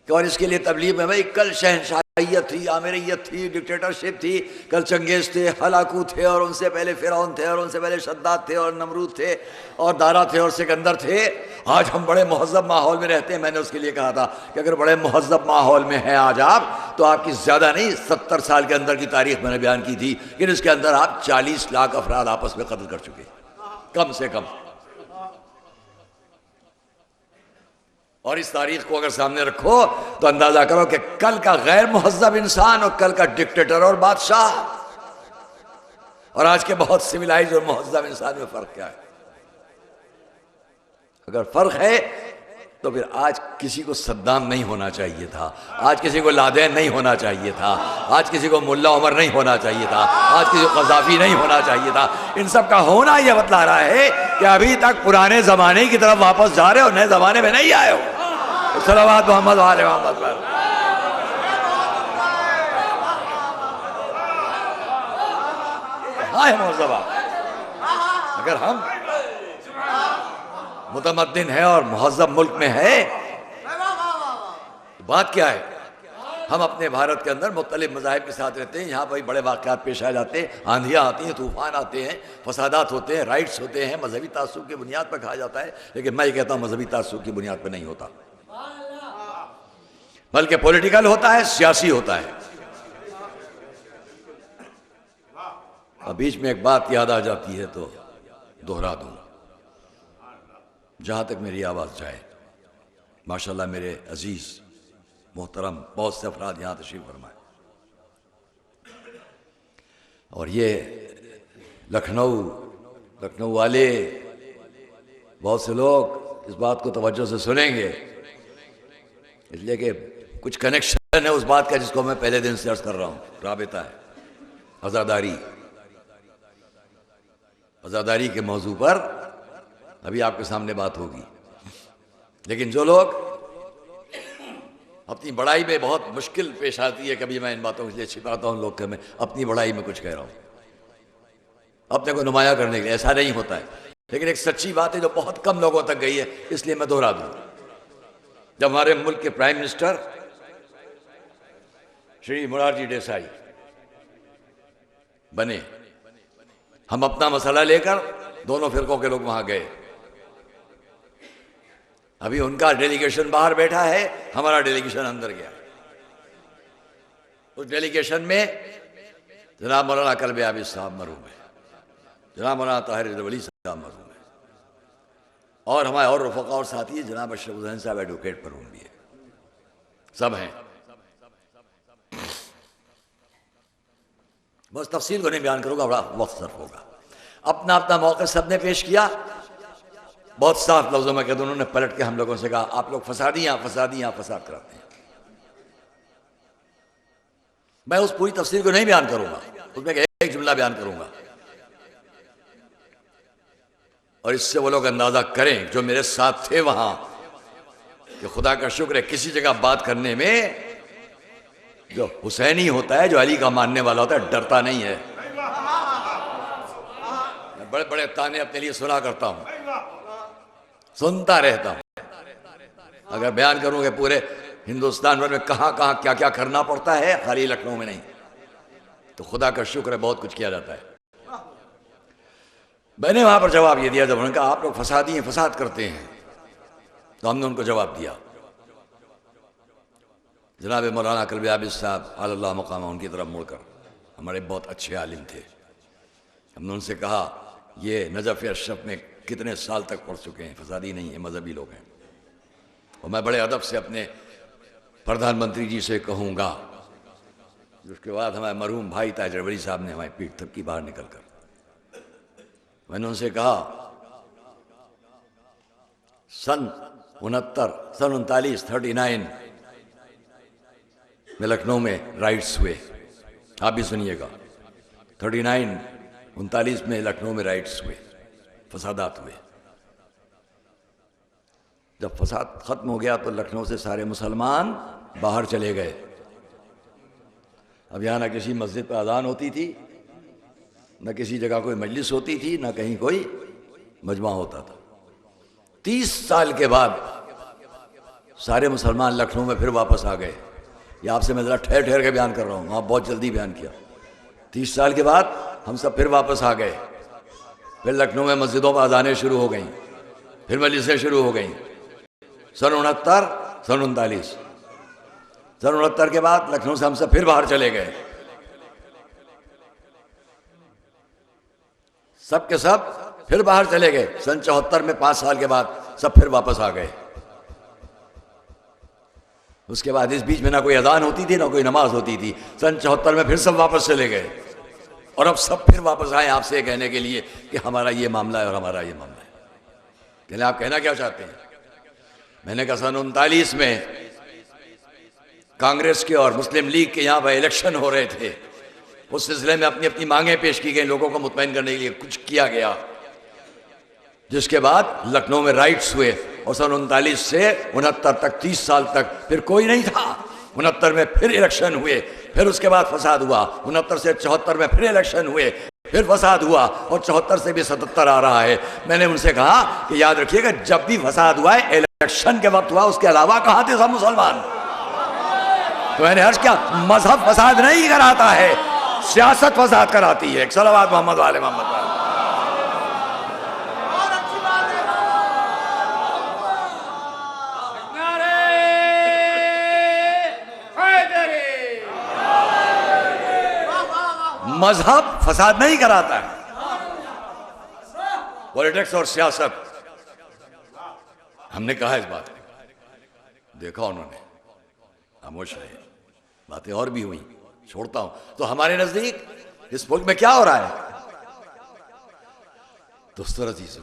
کہ اور اس کے لیے تبلیغ میں بھائی کل شہنشاہیت تھی، آمریت تھی، ڈکٹیٹرشپ تھی، کل چنگیز تھے، ہلاکو تھے، اور ان سے پہلے فرعون تھے، اور ان سے پہلے شداد تھے، اور نمرود تھے، اور دارا تھے، اور سکندر تھے۔ آج ہم بڑے مہذب ماحول میں رہتے ہیں۔ میں نے اس کے لیے کہا تھا کہ اگر بڑے مہذب ماحول میں ہیں آج آپ، تو آپ کی زیادہ نہیں 70 سال کے اندر کی تاریخ میں نے بیان کی تھی کہ اس کے اندر آپ 40 لاکھ افراد آپس میں قتل کر چکے، کم سے کم۔ اور اس تاریخ کو اگر سامنے رکھو تو اندازہ کرو کہ کل کا غیر مہذب انسان اور کل کا ڈکٹیٹر اور بادشاہ اور آج کے بہت سویلائز اور مہذب انسان میں فرق کیا ہے؟ اگر فرق ہے تو پھر آج کسی کو صدام نہیں ہونا چاہیے تھا، آج کسی کو لادین نہیں ہونا چاہیے تھا، آج کسی کو ملا عمر نہیں ہونا چاہیے تھا، آج کسی کو قذافی نہیں ہونا چاہیے تھا۔ ان سب کا ہونا یہ بتلا رہا ہے کہ ابھی تک پرانے زمانے کی طرف واپس جا رہے ہو، نئے زمانے میں نہیں آئے ہو۔ صلوات محمد و آل محمد پر۔ ہاں مہذبہ، اگر ہم متمدن ہے اور مہذب ملک میں ہے، بات کیا ہے؟ ہم اپنے بھارت کے اندر مختلف مذاہب کے ساتھ رہتے ہیں، یہاں پر بڑے واقعات پیش آ جاتے ہیں، آندھیاں آتی ہیں، طوفان آتے ہیں، فسادات ہوتے ہیں، رائٹس ہوتے ہیں، مذہبی تعصب کی بنیاد پر کہا جاتا ہے، لیکن میں یہ کہتا ہوں مذہبی تعصب کی بنیاد پر نہیں ہوتا، بلکہ پولیٹیکل ہوتا ہے، سیاسی ہوتا ہے۔ اب بیچ میں ایک بات یاد آ جاتی ہے تو دہرا دوں جہاں تک میری آواز جائے۔ ماشاءاللہ میرے عزیز محترم بہت سے افراد یہاں تشریف فرمائے، اور یہ لکھنؤ والے بہت سے لوگ اس بات کو توجہ سے سنیں گے، اس لیے کہ کچھ کنیکشن ہے اس بات کا جس کو میں پہلے دن سے عرض کر رہا ہوں، رابطہ ہے، عزاداری کے موضوع پر ابھی آپ کے سامنے بات ہوگی۔ لیکن جو لوگ اپنی بڑائی میں بہت مشکل پیش آتی ہے، کبھی میں ان باتوں کے لیے چھپاتا ہوں لوگ کہ میں اپنی بڑائی میں کچھ کہہ رہا ہوں، اپنے کو نمایاں کرنے کے لیے، ایسا نہیں ہوتا ہے، لیکن ایک سچی بات ہے جو بہت کم لوگوں تک گئی ہے، اس لیے میں دہرا دوں۔ جب ہمارے ملک کے پرائم منسٹر شری مرارجی دیسائی بنے، ہم اپنا مسئلہ لے کر دونوں فرقوں کے لوگ وہاں گئے۔ ابھی ان کا ڈیلیگیشن باہر بیٹھا ہے، ہمارا ڈیلیگیشن اندر گیا۔ اس ڈیلیگیشن میں جناب مولانا کلب عابد صاحب مرحوم ہے، جناب مولانا طاہر ولی صاحب مرحوم ہے، اور ہمارے اور رفقا اور ساتھی جناب اشرف حسین صاحب ایڈوکیٹ مرحوم بھی ہے، سب ہیں۔ بس تفصیل کو نہیں بیان کروں گا، بڑا وقت صرف ہوگا۔ اپنا اپنا موقع سب نے پیش کیا، بہت صاف لفظوں میں کہتے انہوں نے پلٹ کے ہم لوگوں سے کہا آپ لوگ فسادی فساد کراتے ہیں۔ میں اس پوری تفصیل کو نہیں بیان کروں گا، اس میں ایک جملہ بیان کروں گا، اور اس سے وہ لوگ اندازہ کریں جو میرے ساتھ تھے وہاں کہ خدا کا شکر ہے کسی جگہ بات کرنے میں جو حسینی ہوتا ہے، جو علی کا ماننے والا ہوتا ہے، ڈرتا نہیں ہے۔ میں بڑے بڑے تانے اپنے لیے سنا کرتا ہوں، سنتا رہتا ہوں، اگر بیان کروں کہ پورے ہندوستان بھر میں کہاں کہاں کیا کیا کرنا پڑتا ہے، خالی لکھنؤ میں نہیں، تو خدا کا شکر ہے بہت کچھ کیا جاتا ہے۔ میں نے وہاں پر جواب یہ دیا، جب انہوں نے کہا آپ لوگ فسادی ہیں، فساد کرتے ہیں، تو ہم نے ان کو جواب دیا۔ جناب مولانا کلب عابد صاحب علی اللہ مقامہ ان کی طرف مڑ کر، ہمارے بہت اچھے عالم تھے، ہم نے ان سے کہا یہ نجف اشرف میں کتنے سال تک پڑھ چکے ہیں، فسادی نہیں ہیں، مذہبی لوگ ہیں۔ اور میں بڑے ادب سے اپنے پردھان منتری جی سے کہوں گا، اس کے بعد ہمارے مرحوم بھائی تاج روری صاحب نے ہماری پیٹھ تھپکی باہر نکل کر، میں نے ان سے کہا سن 39 میں لکھنؤ میں رائٹس ہوئے، آپ بھی سنیے گا، 39 میں لکھنؤ میں رائٹس ہوئے، فسادات ہوئے۔ جب فساد ختم ہو گیا تو لکھنؤ سے سارے مسلمان باہر چلے گئے۔ اب یہاں نہ کسی مسجد پہ اذان ہوتی تھی، نہ کسی جگہ کوئی مجلس ہوتی تھی، نہ کہیں کوئی مجمع ہوتا تھا۔ 30 سال کے بعد سارے مسلمان لکھنؤ میں پھر واپس آ گئے۔ یہ آپ سے میں ذرا ٹھہر ٹھہر کے بیان کر رہا ہوں، وہاں بہت جلدی بیان کیا۔ 30 سال کے بعد ہم سب پھر واپس آ گئے، پھر لکھنؤ میں مسجدوں پر اذانیں شروع ہو گئیں، پھر مجلسیں شروع ہو گئیں۔ سن 39 کے بعد لکھنؤ سے ہم سب پھر باہر چلے گئے، سب کے سب پھر باہر چلے گئے۔ سن 74 میں 5 سال کے بعد سب پھر واپس آ گئے۔ اس کے بعد اس بیچ میں نہ کوئی اذان ہوتی تھی، نہ کوئی نماز ہوتی تھی۔ سن 74 میں پھر سب واپس چلے گئے، اور اب سب پھر واپس آئے آپ سے یہ کہنے کے لیے کہ ہمارا یہ معاملہ ہے اور ہمارا یہ معاملہ ہے۔ کہ آپ کہنا کیا چاہتے ہیں؟ میں نے کہا سن 39 میں کانگریس کے اور مسلم لیگ کے یہاں پہ الیکشن ہو رہے تھے، اس سلسلے میں اپنی اپنی مانگیں پیش کی گئیں، لوگوں کو مطمئن کرنے کے لیے کچھ کیا گیا، جس کے بعد لکھنؤ میں رائٹس ہوئے، اور سن 39 سے 69 تک 30 سال تک پھر کوئی نہیں تھا۔ 69 میں پھر الیکشن ہوئے، پھر اس کے بعد فساد ہوا۔ 69 سے 74 میں پھر الیکشن ہوئے، پھر فساد ہوا، اور 74 سے بھی 77 آ رہا ہے۔ میں نے ان سے کہا کہ یاد رکھیے گا، جب بھی فساد ہوا ہے الیکشن کے وقت ہوا، اس کے علاوہ کہاں تھے سب مسلمان؟ تو میں نے عرض کیا، مذہب فساد نہیں کراتا ہے، سیاست فساد کراتی ہے۔ ایک صلوات محمد والے محمد والے۔ مذہب فساد نہیں کراتا ہے، پولیٹکس اور سیاست۔ ہم نے کہا اس بات کو، دیکھا انہوں نے، خاموش رہے، باتیں اور بھی ہوئیں، چھوڑتا ہوں۔ تو ہمارے نزدیک اس ملک میں کیا ہو رہا ہے؟ دوستو عزیزو،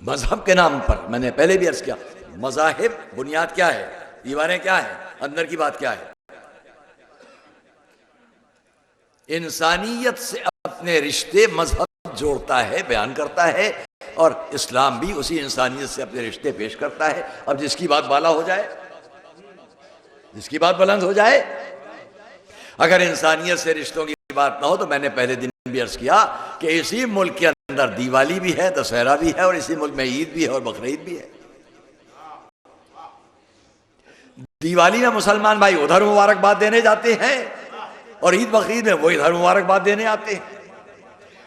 مذہب کے نام پر میں نے پہلے بھی عرض کیا، مذاہب بنیاد کیا ہے، دیواریں کیا ہے، اندر کی بات کیا ہے؟ انسانیت سے اپنے رشتے مذہب جوڑتا ہے، بیان کرتا ہے، اور اسلام بھی اسی انسانیت سے اپنے رشتے پیش کرتا ہے۔ اب جس کی بات بالا ہو جائے، جس کی بات بلند ہو جائے، اگر انسانیت سے رشتوں کی بات نہ ہو، تو میں نے پہلے دن بھی عرض کیا کہ اسی ملک کے اندر دیوالی بھی ہے، دسہرہ بھی ہے، اور اسی ملک میں عید بھی ہے اور بقرعید بھی ہے۔ دیوالی میں مسلمان بھائی ادھر مبارکباد دینے جاتے ہیں، اور عید بقرعید میں وہ ادھر مبارکباد دینے آتے ہیں۔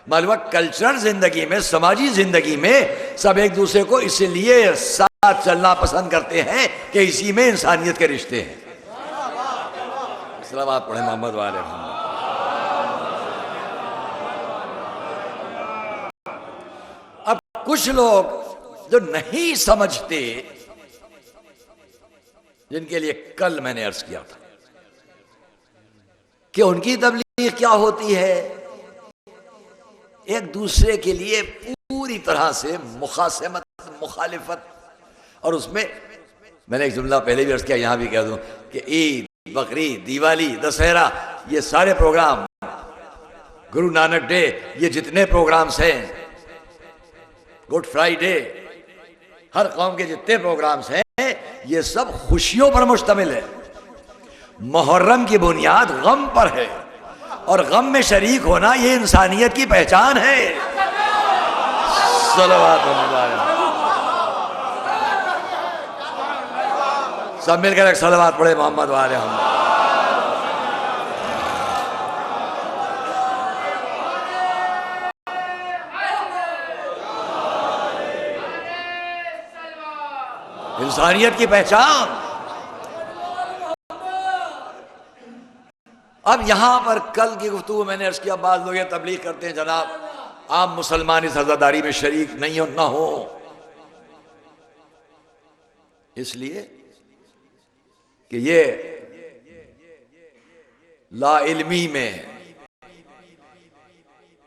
معلوم ہے کلچرل زندگی میں، سماجی زندگی میں سب ایک دوسرے کو اس لیے ساتھ چلنا پسند کرتے ہیں کہ اسی میں انسانیت کے رشتے ہیں۔ صلوات پڑھیں محمد والے محمد۔ اب کچھ لوگ جو نہیں سمجھتے، جن کے لیے کل میں نے عرض کیا تھا کہ ان کی تبلیغ کیا ہوتی ہے، ایک دوسرے کے لیے پوری طرح سے مخاصمت، مخالفت، اور اس میں نے ایک جملہ پہلے بھی عرض کیا، یہاں بھی کہہ دوں کہ عید، بقرعید، دیوالی، دسہرہ، یہ سارے پروگرام، گرو نانک ڈے، یہ جتنے پروگرامز ہیں، گڈ فرائیڈے، ہر قوم کے جتنے پروگرامز ہیں، یہ سب خوشیوں پر مشتمل ہے۔ محرم کی بنیاد غم پر ہے، اور غم میں شریک ہونا یہ انسانیت کی پہچان ہے۔ صلوات اللہ، سب مل کر ایک صلوات پڑھے محمد والے محمد۔ انسانیت کی پہچان۔ اب یہاں پر کل کی گفتگو میں نے عرض کیا، بعض لوگ یہ تبلیغ کرتے ہیں جناب عام مسلمان اس عزاداری میں شریک نہیں نہ ہو، اس لیے کہ یہ لا علمی میں،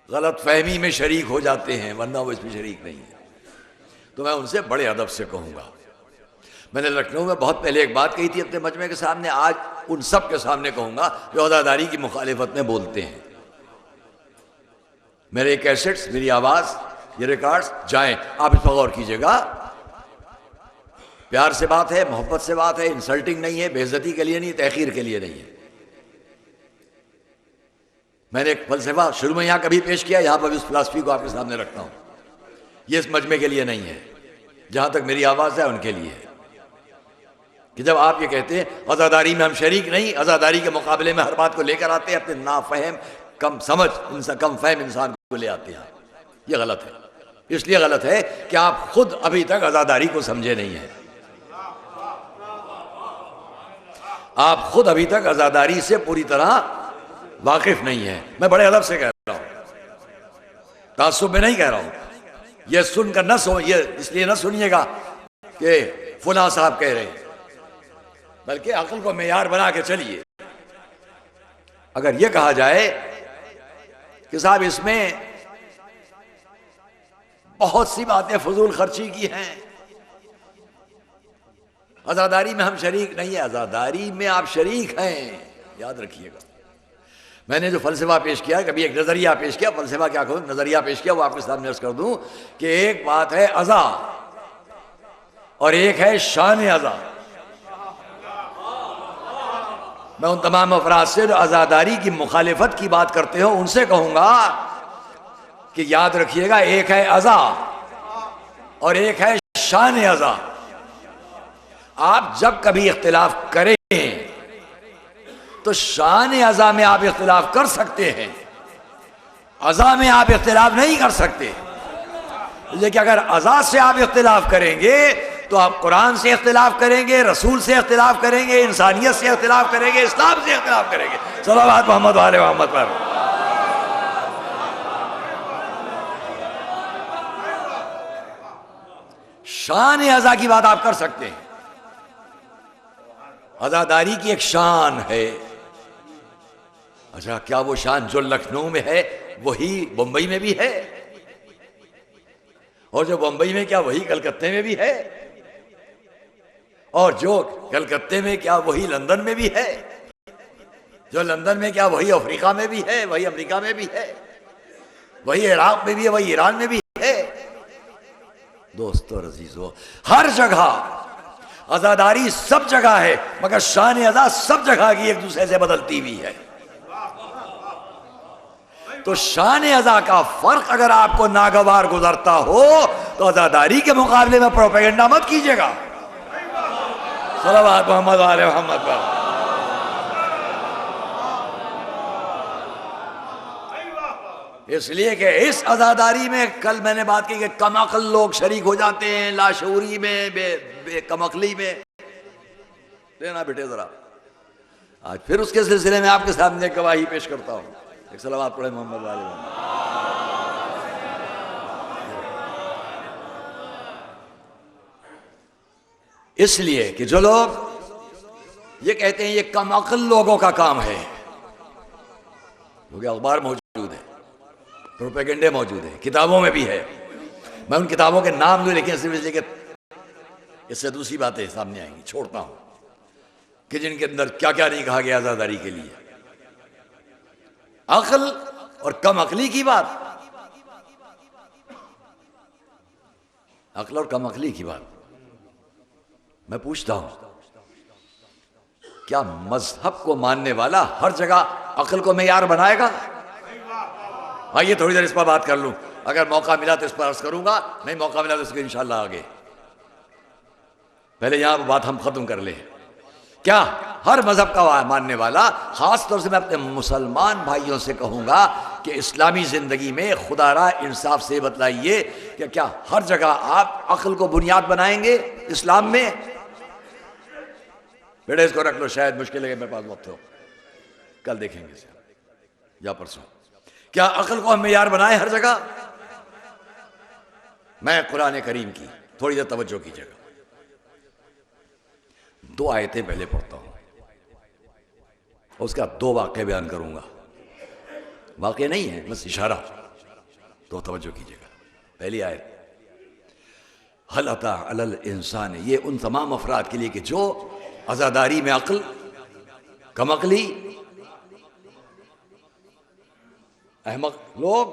غلط فہمی میں شریک ہو جاتے ہیں، ورنہ وہ اس میں شریک نہیں ہے، تو میں ان سے بڑے ادب سے کہوں گا۔ میں نے لکھنؤ میں بہت پہلے ایک بات کہی تھی اپنے مجمع کے سامنے، آج ان سب کے سامنے کہوں گا جو عزاداری کی مخالفت میں بولتے ہیں۔ میرے کیسٹس، میری آواز، یہ ریکارڈز جائیں، آپ اس پر غور کیجئے گا۔ پیار سے بات ہے، محبت سے بات ہے، انسلٹنگ نہیں ہے، بے عزتی کے لیے نہیں، تحقیر کے لیے نہیں ہے۔ میں نے ایک فلسفہ شروع میں یہاں کبھی پیش کیا، یہاں پر بھی اس فلسفی کو آپ کے سامنے رکھتا ہوں۔ یہ اس مجمع کے لیے نہیں ہے، جہاں تک میری آواز ہے ان کے لیے ہے کہ جب آپ یہ کہتے ہیں عزاداری میں ہم شریک نہیں، عزاداری کے مقابلے میں ہر بات کو لے کر آتے ہیں، اپنے نافہم، کم سمجھ، کم فہم انسان کو لے آتے ہیں، یہ غلط ہے۔ اس لیے غلط ہے کہ آپ خود ابھی تک عزاداری کو سمجھے نہیں ہیں، آپ خود ابھی تک عزاداری سے پوری طرح واقف نہیں ہیں۔ میں بڑے ادب سے کہہ رہا ہوں، تعصب میں نہیں کہہ رہا ہوں۔ یہ سن کر یہ اس لیے نہ سنیے گا کہ فلاں صاحب کہہ رہے ہیں، بلکہ عقل کو معیار بنا کے چلیے۔ اگر یہ کہا جائے کہ صاحب اس میں بہت سی باتیں فضول خرچی کی ہیں، عزاداری میں ہم شریک نہیں ہیں، عزاداری میں آپ شریک ہیں، یاد رکھیے گا۔ میں نے جو فلسفہ پیش کیا، کبھی ایک نظریہ پیش کیا، فلسفہ کیا کہوں، نظریہ پیش کیا، وہ آپ کے سامنے عرض کر دوں کہ ایک بات ہے عزا اور ایک ہے شان عزا۔ میں ان تمام افراد سے جو عزاداری کی مخالفت کی بات کرتے ہو ان سے کہوں گا کہ یاد رکھیے گا، ایک ہے عزا اور ایک ہے شان عزا۔ آپ جب کبھی اختلاف کریں تو شان عزا میں آپ اختلاف کر سکتے ہیں، عزا میں آپ اختلاف نہیں کر سکتے۔ لیکن اگر عزا سے آپ اختلاف کریں گے تو آپ قرآن سے اختلاف کریں گے، رسول سے اختلاف کریں گے، انسانیت سے اختلاف کریں گے، اسلام سے اختلاف کریں گے۔ صلوات محمد و آل محمد پر۔ شان عزا کی بات آپ کر سکتے ہیں، عزاداری کی ایک شان ہے۔ اچھا، کیا وہ شان جو لکھنؤ میں ہے وہی بمبئی میں بھی ہے؟ اور جو بمبئی میں کیا وہی کلکتے میں بھی ہے؟ اور جو کلکتے میں کیا وہی لندن میں بھی ہے؟ جو لندن میں کیا وہی افریقہ میں بھی ہے، وہی امریکہ میں بھی ہے، وہی عراق میں بھی ہے، وہی ایران میں بھی ہے؟ دوستو اور عزیزو، ہر جگہ عزاداری سب جگہ ہے، مگر شان عزا سب جگہ کی ایک دوسرے سے بدلتی ہوئی ہے۔ تو شان عزا کا فرق اگر آپ کو ناگوار گزرتا ہو تو عزاداری کے مقابلے میں پروپیگنڈا مت کیجیے گا۔ صلوات محمد و آل محمد پر۔ اس لیے کہ اس عزاداری میں کل میں نے بات کی کہ کم عقل لوگ شریک ہو جاتے ہیں، لاشعوری میں، بے کم عقلی میں۔ لینا بیٹے ذرا، آج پھر اس کے سلسلے میں آپ کے سامنے ایک گواہی پیش کرتا ہوں۔ ایک صلوات پڑھے محمد علیہ وسلم۔ اس لیے کہ جو لوگ یہ کہتے ہیں یہ کم عقل لوگوں کا کام ہے، کیونکہ اخبار موجود ہے، پروپیگنڈے موجود ہیں، کتابوں میں بھی ہے۔ میں ان کتابوں کے نام لوں لیکن صرف اس لیے کہ اس سے دوسری باتیں سامنے آئیں گی، چھوڑتا ہوں کہ جن کے اندر کیا کیا نہیں کہا گیا عزاداری کے لیے۔ عقل اور کم عقلی کی بات، عقل اور کم عقلی کی بات، میں پوچھتا ہوں کیا مذہب کو ماننے والا ہر جگہ عقل کو معیار بنائے گا؟ آئیے تھوڑی دیر اس پر بات کر لوں، اگر موقع ملا تو اس پر عرض کروں گا، نہیں موقع ملا تو اس کو انشاءاللہ آگے۔ پہلے یہاں بات ہم ختم کر لیں۔ کیا ہر مذہب کا ماننے والا، خاص طور سے میں اپنے مسلمان بھائیوں سے کہوں گا کہ اسلامی زندگی میں خدا را انصاف سے بتلائیے کہ کیا ہر جگہ آپ عقل کو بنیاد بنائیں گے اسلام میں؟ بیٹے اس کو رکھ لو، شاید مشکل ہے کہ میرے پاس وقت ہو، کل دیکھیں گے یا پرسوں۔ کیا عقل کو ہم معیار بنائیں ہر جگہ؟ میں قرآن کریم کی تھوڑی دیر توجہ کیجیے گا۔ دو آیتیں پہلے پڑھتا ہوں، اس کا دو واقعے بیان کروں گا. واقعہ نہیں ہے، بس اشارہ، تو توجہ کیجیے گا. پہلی آیت، هل اتى علی الانسان، یہ ان تمام افراد کے لیے کہ جو عزاداری میں عقل، کم عقلی، احمق لوگ،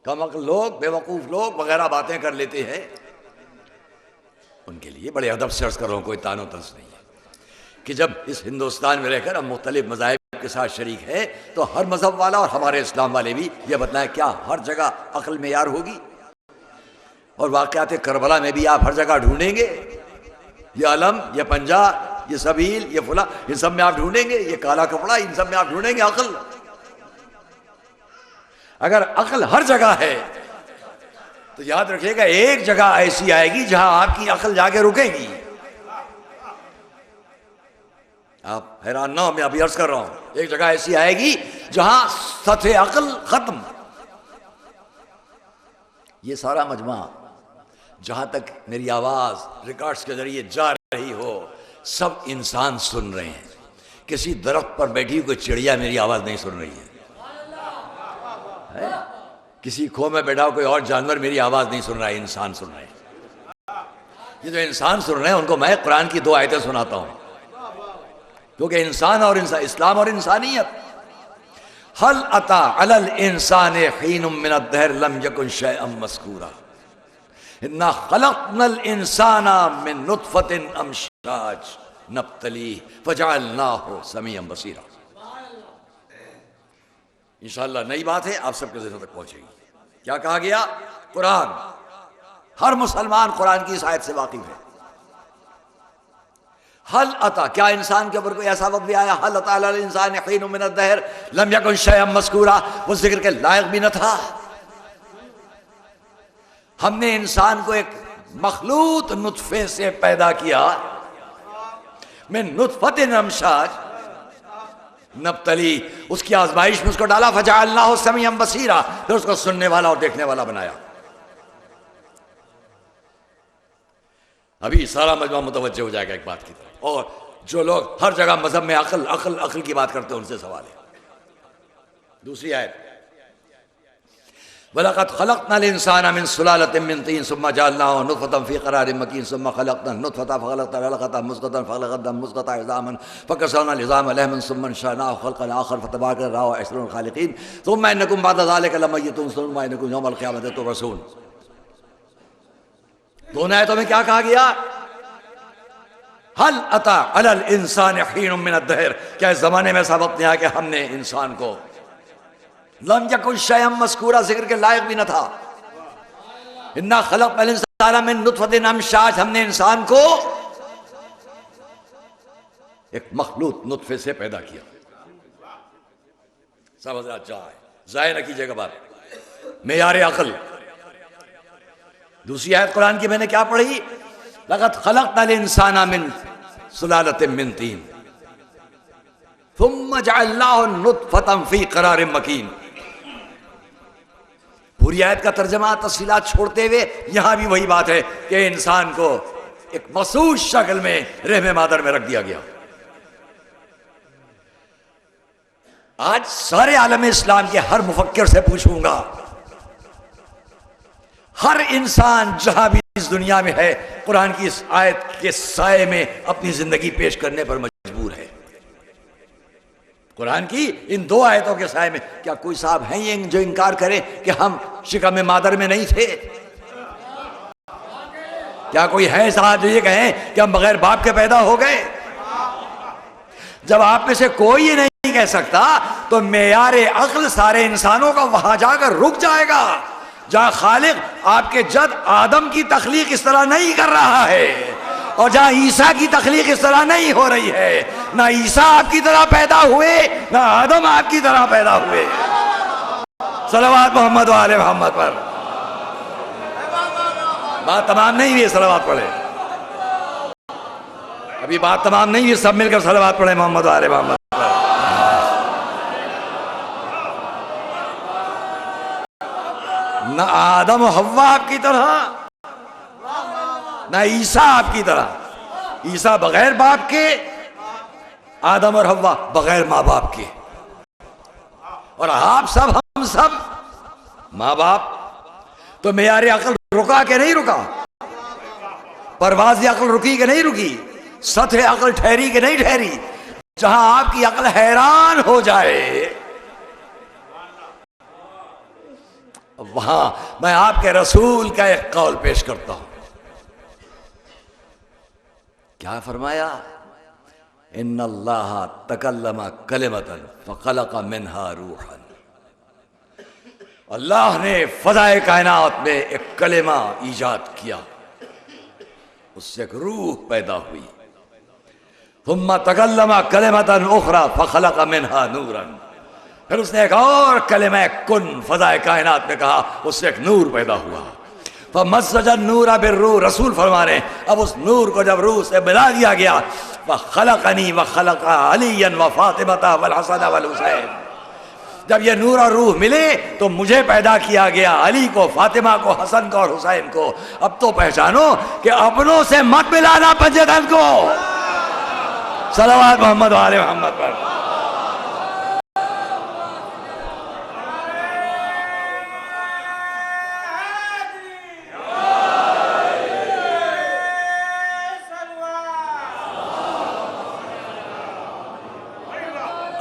کم عقل لوگ، بے وقوف لوگ وغیرہ باتیں کر لیتے ہیں، ان کے لیے بڑے ادب سے عرض کر رہا ہوں، کوئی تان و تنس نہیں ہے، کہ جب اس ہندوستان میں رہ کر ہم مختلف مذاہب کے ساتھ شریک ہیں تو ہر مذہب والا اور ہمارے اسلام والے بھی یہ بتلائیں کیا ہر جگہ عقل معیار ہوگی؟ اور واقعات کربلا میں بھی آپ ہر جگہ ڈھونڈیں گے یہ علم، یہ پنجہ، یہ سبیل، یہ فلاں، ان سب میں آپ ڈھونڈیں گے، یہ کالا کپڑا، ان سب میں آپ ڈھونڈیں گے عقل. اگر عقل ہر جگہ ہے تو یاد رکھیے گا ایک جگہ ایسی آئے گی جہاں آپ کی عقل جا کے رکے گی. آپ حیران نہ ہو، میں ابھی عرض کر رہا ہوں، ایک جگہ ایسی آئے گی جہاں سطح عقل ختم. یہ سارا مجمع جہاں تک میری آواز ریکارڈز کے ذریعے جا رہی ہو، سب انسان سن رہے ہیں. کسی درخت پر بیٹھی کوئی چڑیا میری آواز نہیں سن رہی ہے، کسی کھو میں بیٹھا کوئی اور جانور میری آواز نہیں سن رہا ہے، انسان سن رہے ہیں. یہ جو انسان سن رہے ہیں ان کو میں قرآن کی دو آیتیں سناتا ہوں، کیونکہ انسان اور اسلام اور انسانیت. هل اتى على الانسان حين من الدهر لم يكن شيئا مذكورا انا خلقنا الانسان من نطفة امشاج نبتليه فجعلناه سميعا بصيرا. انشاءاللہ نئی بات ہے، آپ سب کے ذہنوں تک پہنچے گی. کیا کہا گیا؟ قرآن، ہر مسلمان قرآن کی اس آیت سے واقف ہے. حل عطا، کیا انسان کے اوپر کوئی ایسا وقت بھی آیا حل عطا علی الانسان حین من الدہر لم یکن شیئا مذکورا، وہ ذکر کے لائق بھی نہ تھا. ہم نے انسان کو ایک مخلوط نطفے سے پیدا کیا، من نطفۃ امشاج نبتلی، اس کی آزمائش میں اس کو ڈالا، فجعلناہ سمیعا بصیرا، پھر اس کو سننے والا اور دیکھنے والا بنایا. ابھی سارا مجمع متوجہ ہو جائے گا ایک بات کی طرف. اور جو لوگ ہر جگہ مذہب میں عقل عقل عقل کی بات کرتے ہیں ان سے سوال ہے. دوسری آیت، وَلَقَدْ خَلَقْنَا الْإِنسَانَ مِنْ سُلَالَةٍ مِّن طِينٍ ثُمَّ جَعَلْنَاهُ نُطْفَةً فِي قَرَارٍ مَّكِينٍ ثُمَّ خَلَقْنَا النُّطْفَةَ فَخَلَقْنَا الْعَلَقَةَ مُضْغَةً فَخَلَقْنَا الْمُضْغَةَ عِظَامًا فَكَسَوْنَا الْعِظَامَ لَحْمًا ثُمَّ أَنشَأْنَاهُ خَلْقًا آخَرَ فَتَبَارَكَ اللَّهُ أَحْسَنُ الْخَالِقِينَ ثُمَّ إِنَّكُمْ بَعْدَ ذَلِكَ لَمَيِّتُونَ ثُمَّ إِنَّكُمْ يَوْمَ الْقِيَامَةِ تُبْعَثُونَ. دونوں آیتوں میں کیا کہا گیا؟ حل عطا علی الانسان حین من الدہر، کیا اس زمانے میں ایسا وقت نہیں آیا کہ ہم نے انسان کو لم یکن شیئا مذکورا، ذکر کے لائق بھی نہ تھا. انا خلقنا الانسان من نطفۃ امشاج، ہم نے انسان کو ایک مخلوط نطفے سے پیدا کیا. سب حضرات جائے ضائع نہ کیجیے گا بات، معیار عقل. دوسری آیت قرآن کی میں نے کیا پڑھی؟ لقد خلقنا الانسان من سلالة من طین ثم جعلناه نطفة في قرار مکین. پوری آیت کا ترجمہ تفصیلات چھوڑتے ہوئے یہاں بھی وہی بات ہے کہ انسان کو ایک مخصوص شکل میں رحم مادر میں رکھ دیا گیا. آج سارے عالم اسلام کے ہر مفکر سے پوچھوں گا، ہر انسان جہاں بھی اس دنیا میں ہے قرآن کی اس آیت کے سائے میں اپنی زندگی پیش کرنے پر مجبور ہے. قرآن کی ان دو آیتوں کے سائے میں کیا کوئی صاحب ہیں یہ جو انکار کرے کہ ہم شکم مادر میں نہیں تھے؟ کیا کوئی ہے صاحب جو یہ کہیں کہ ہم بغیر باپ کے پیدا ہو گئے؟ جب آپ میں سے کوئی یہ نہیں کہہ سکتا تو معیار عقل سارے انسانوں کا وہاں جا کر رک جائے گا جہاں خالق آپ کے جد آدم کی تخلیق اس طرح نہیں کر رہا ہے، اور جہاں عیسیٰ کی تخلیق اس طرح نہیں ہو رہی ہے. نہ عیسیٰ آپ کی طرح پیدا ہوئے نہ آدم آپ کی طرح پیدا ہوئے. صلوات محمد و آل محمد پر. بات تمام نہیں ہوئی، صلوات پڑھے. ابھی بات تمام نہیں ہوئی، سب مل کر صلوات پڑھے محمد و آل محمد. نہ آدم و حوا آپ کی طرح، نہ عیسیٰ آپ کی طرح. عیسیٰ بغیر باپ کے، آدم اور حوا بغیر ماں باپ کے، اور آپ سب ہم سب ماں باپ. تو معیار عقل رکا کہ نہیں رکا؟ پرواز عقل رکی کہ نہیں رکی؟ سطح عقل ٹھہری کہ نہیں ٹھہری؟ جہاں آپ کی عقل حیران ہو جائے، وہاں میں آپ کے رسول کا ایک قول پیش کرتا ہوں. کیا فرمایا؟ ان اللہ تکلم کلمۃ فخلق منها روحا. اللہ نے فضائے کائنات میں ایک کلمہ ایجاد کیا، اس سے ایک روح پیدا ہوئی. ثم تکلم کلمۃ اخرى فخلق منها نورا. پھر اس نے ایک اور کلمہ کن فضائے کائنات میں کہا، اس سے ایک نور پیدا ہوا. فمزج النور بالروح. رسول فرما رہے ہیں اب اس نور کو جب روح سے ملا دیا گیا، وخلقنی وخلق علیا وفاطمہ والحسن والحسین. جب یہ نور اور روح ملے تو مجھے پیدا کیا گیا، علی کو، فاطمہ کو، حسن کو اور حسین کو. اب تو پہچانو کہ اپنوں سے مت ملانا پنجے دن کو. صلوات محمد وآل محمد پر.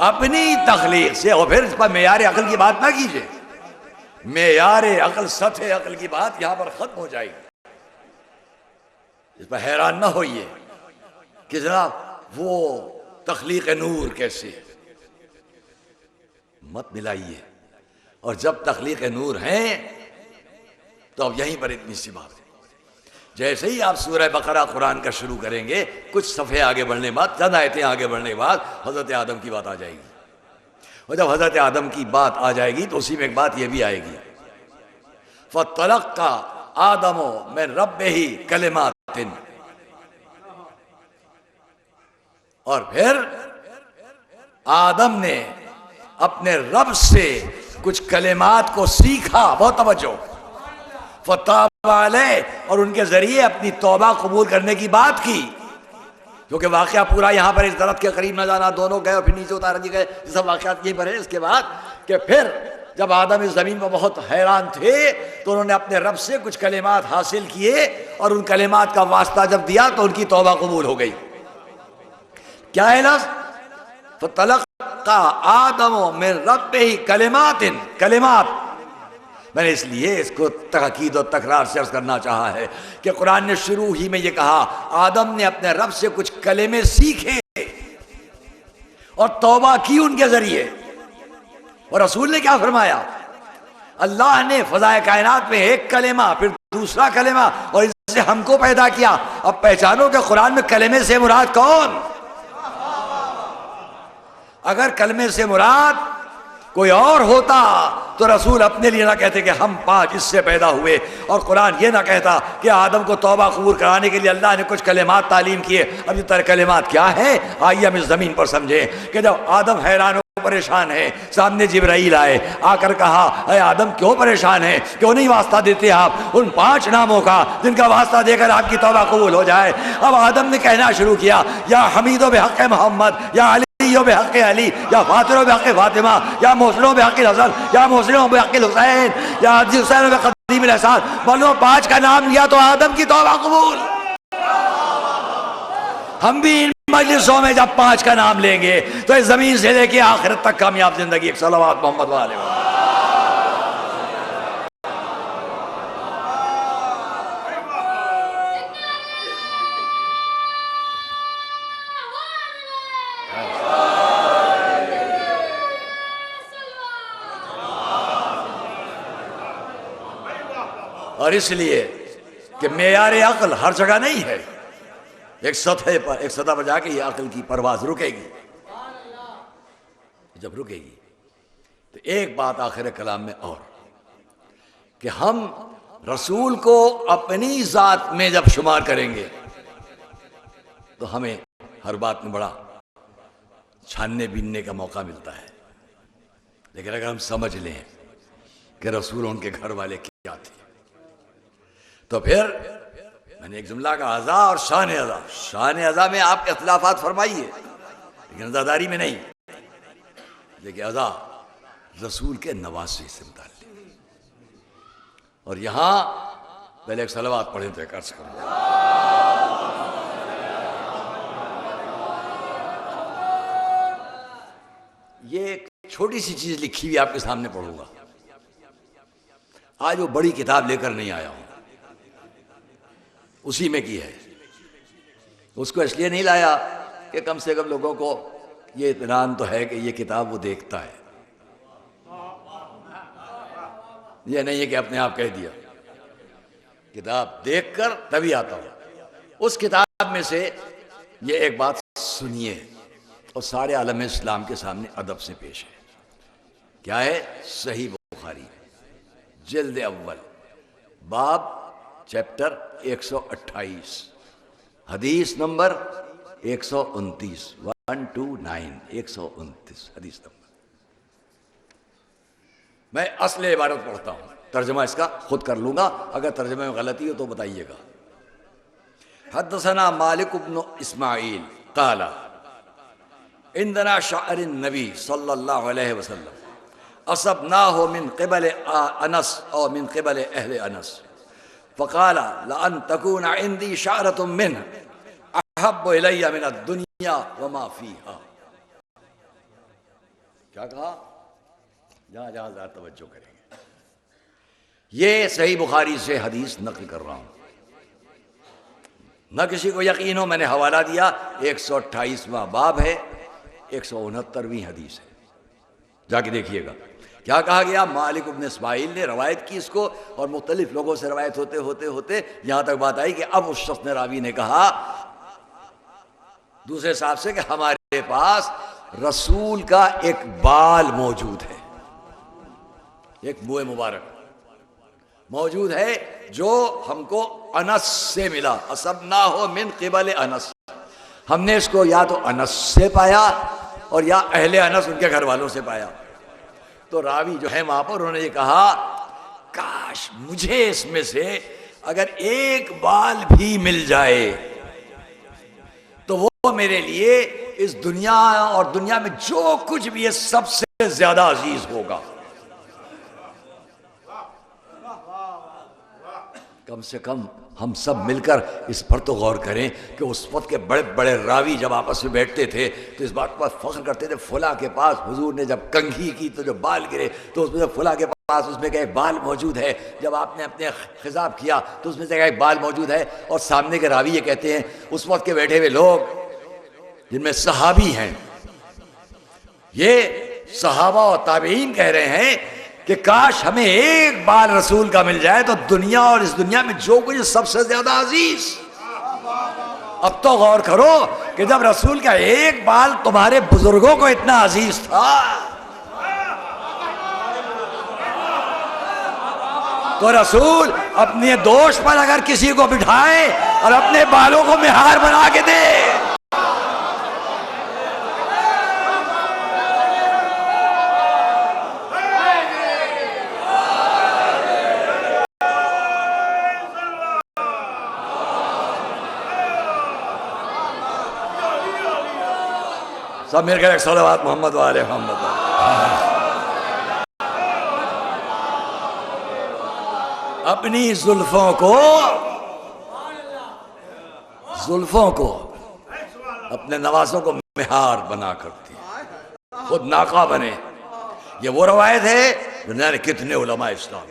اپنی تخلیق سے. اور پھر اس پر معیار عقل کی بات نہ کیجئے. معیار عقل، سطح عقل کی بات یہاں پر ختم ہو جائے گی. اس پر حیران نہ ہوئیے کہ جناب وہ تخلیق نور کیسے، مت ملائیے. اور جب تخلیق نور ہیں تو اب یہیں پر اتنی سی بات ہے. جیسے ہی آپ سورہ بقرہ قرآن کا شروع کریں گے، کچھ صفحے آگے بڑھنے بعد، چند آیتیں آگے بڑھنے کے بعد حضرت آدم کی بات آ جائے گی. اور جب حضرت آدم کی بات آ جائے گی تو اسی میں ایک بات یہ بھی آئے گی، فَتَلَقَّى آدَمُ مِن رَبِّهِ كَلِمَاتٍ. اور پھر آدم نے اپنے رب سے کچھ کلمات کو سیکھا. بہت توجہ. فتاب علیہ. اور ان کے ذریعے اپنی توبہ قبول کرنے کی بات کی. کیونکہ واقعہ پورا یہاں پر اس درخت کے قریب نہ جانا، دونوں گئے اور پھر نیچے اتار دیے گئے، یہ سب واقعات یہیں پر ہے. اس کے بعد کہ پھر جب آدم اس زمین پر بہت حیران تھے تو انہوں نے اپنے رب سے کچھ کلمات حاصل کیے، اور ان کلمات کا واسطہ جب دیا تو ان کی توبہ قبول ہو گئی. کیا ہے لفظ؟ فَتَلَقَّى آدَمُ مِن رَبِّهِ كَلِمَاتٍ. کلمات. میں نے اس لیے اس کو تاکید و تکرار سے عرض کرنا چاہا ہے کہ قرآن نے شروع ہی میں یہ کہا آدم نے اپنے رب سے کچھ کلمے سیکھے اور توبہ کی ان کے ذریعے. اور رسول نے کیا فرمایا؟ اللہ نے فضائے کائنات میں ایک کلمہ، پھر دوسرا کلمہ، اور اس سے ہم کو پیدا کیا. اب پہچانو کہ قرآن میں کلمے سے مراد کون؟ اگر کلمے سے مراد کوئی اور ہوتا تو رسول اپنے لیے نہ کہتے کہ ہم 5 اس سے پیدا ہوئے، اور قرآن یہ نہ کہتا کہ آدم کو توبہ قبول کرانے کے لیے اللہ نے کچھ کلمات تعلیم کیے. اب یہ کلمات کیا ہیں؟ آئیے ہم اس زمین پر سمجھیں کہ جب آدم حیران پریشان ہے، سامنے جبرائیل آئے، آ کر کہا اے آدم کیوں پریشان ہے، کیوں نہیں واسطہ دیتے آپ ان 5 ناموں کا جن کا واسطہ دے کر آپ کی توبہ قبول ہو جائے. اب آدم نے کہنا شروع کیا یا حمید و بحق محمد، یا علی بحق علی، یا فاطر بحق فاطمہ، یا محسن بحق الحسن، یا محسن بحق الحسین، یا حسین بحق قدیم الاحسان. بولو 5 کا نام لیا تو آدم کی توبہ قبول. ہم بھی ان مجلسوں میں جب 5 کا نام لیں گے تو اس زمین سے لے کے آخرت تک کامیاب زندگی. ایک صلوات محمد والے. اور اس لیے کہ معیار عقل ہر جگہ نہیں ہے. ایک سطح پر جا کے یہ عقل کی پرواز رکے گی. جب رکے گی تو ایک بات آخر کلام میں اور، کہ ہم رسول کو اپنی ذات میں جب شمار کریں گے تو ہمیں ہر بات میں بڑا چھاننے بیننے کا موقع ملتا ہے. لیکن اگر ہم سمجھ لیں کہ رسول ان کے گھر والے کیا تھے تو پھر میں نے ایک جملہ کا عزا اور شان عزا، شان عزا میں آپ اختلافات فرمائیے لیکن عزاداری میں نہیں، لیکن عزا رسول کے نواسے سے متعلق۔ اور یہاں پہلے ایک صلوات پڑھیں تو ایک عرض کروں گا۔ یہ ایک چھوٹی سی چیز لکھی ہوئی آپ کے سامنے پڑھوں گا، آج وہ بڑی کتاب لے کر نہیں آیا ہوں، اسی میں کی ہے۔ اس کو اس لیے نہیں لایا کہ کم سے کم لوگوں کو یہ اطمینان تو ہے کہ یہ کتاب وہ دیکھتا ہے، یہ نہیں ہے کہ اپنے آپ کہہ دیا، کتاب دیکھ کر تبھی آتا ہوں۔ اس کتاب میں سے یہ ایک بات سنیے اور سارے عالم اسلام کے سامنے ادب سے پیش ہے۔ کیا ہے؟ صحیح بخاری جلد اول باب چیپٹر 128 حدیث نمبر 129 129 حدیث نمبر۔ میں اصل عبارت پڑھتا ہوں، ترجمہ اس کا خود کر لوں گا، اگر ترجمے میں غلطی ہو تو بتائیے گا۔ حدثنا مالک بن اسماعیل قال عندنا شعر النبی صلی اللہ علیہ وسلم اصبناه من قبل انس او من قبل اہل انس فقال لان تكون عندي شعرة منه احب الي من الدنيا وما فيها۔ کیا کہا؟ جہاں ذرا توجہ کریں گے، یہ صحیح بخاری سے حدیث نقل کر رہا ہوں، نہ کسی کو یقین ہو، میں نے حوالہ دیا 128واں باب ہے، 169ویں حدیث ہے، جا کے دیکھیے گا۔ کیا کہا گیا؟ مالک ابن اسماعیل نے روایت کی اس کو، اور مختلف لوگوں سے روایت ہوتے ہوتے ہوتے یہاں تک بات آئی کہ اب اس شخص نے، راوی نے کہا دوسرے صاحب سے کہ ہمارے پاس رسول کا ایک بال موجود ہے، ایک بوئے مبارک موجود ہے جو ہم کو انس سے ملا، اصبناہ من قبل انس، ہم نے اس کو یا تو انس سے پایا اور یا اہل انس ان کے گھر والوں سے پایا۔ تو راوی جو ہے وہاں پر انہوں نے یہ کہا کاش مجھے اس میں سے اگر ایک بال بھی مل جائے تو وہ میرے لیے اس دنیا اور دنیا میں جو کچھ بھی ہے سب سے زیادہ عزیز ہوگا۔ کم سے کم ہم سب مل کر اس پر تو غور کریں کہ اس وقت کے بڑے بڑے راوی جب آپس میں بیٹھتے تھے تو اس بات پر فخر کرتے تھے، فلاں کے پاس حضور نے جب کنگھی کی تو جو بال گرے تو اس میں سے فلاں کے پاس اس میں کا ایک بال موجود ہے، جب آپ نے اپنے خطاب کیا تو اس میں سے ایک بال موجود ہے۔ اور سامنے کے راوی یہ کہتے ہیں، اس وقت کے بیٹھے ہوئے لوگ جن میں صحابی ہیں، یہ صحابہ و تابعین کہہ رہے ہیں کہ کاش ہمیں ایک بال رسول کا مل جائے تو دنیا اور اس دنیا میں جو کچھ سب سے زیادہ عزیز۔ اب تو غور کرو کہ جب رسول کا ایک بال تمہارے بزرگوں کو اتنا عزیز تھا تو رسول اپنے دوش پر اگر کسی کو بٹھائے اور اپنے بالوں کو مہار بنا کے دے، سب مل کر ایک صلوات محمد و آل محمد۔ اپنی زلفوں کو اپنے نوازوں کو مہار بنا کرتی، خود ناقہ بنے۔ یہ وہ روایت ہے دنیا نے کتنے علماء اسلام،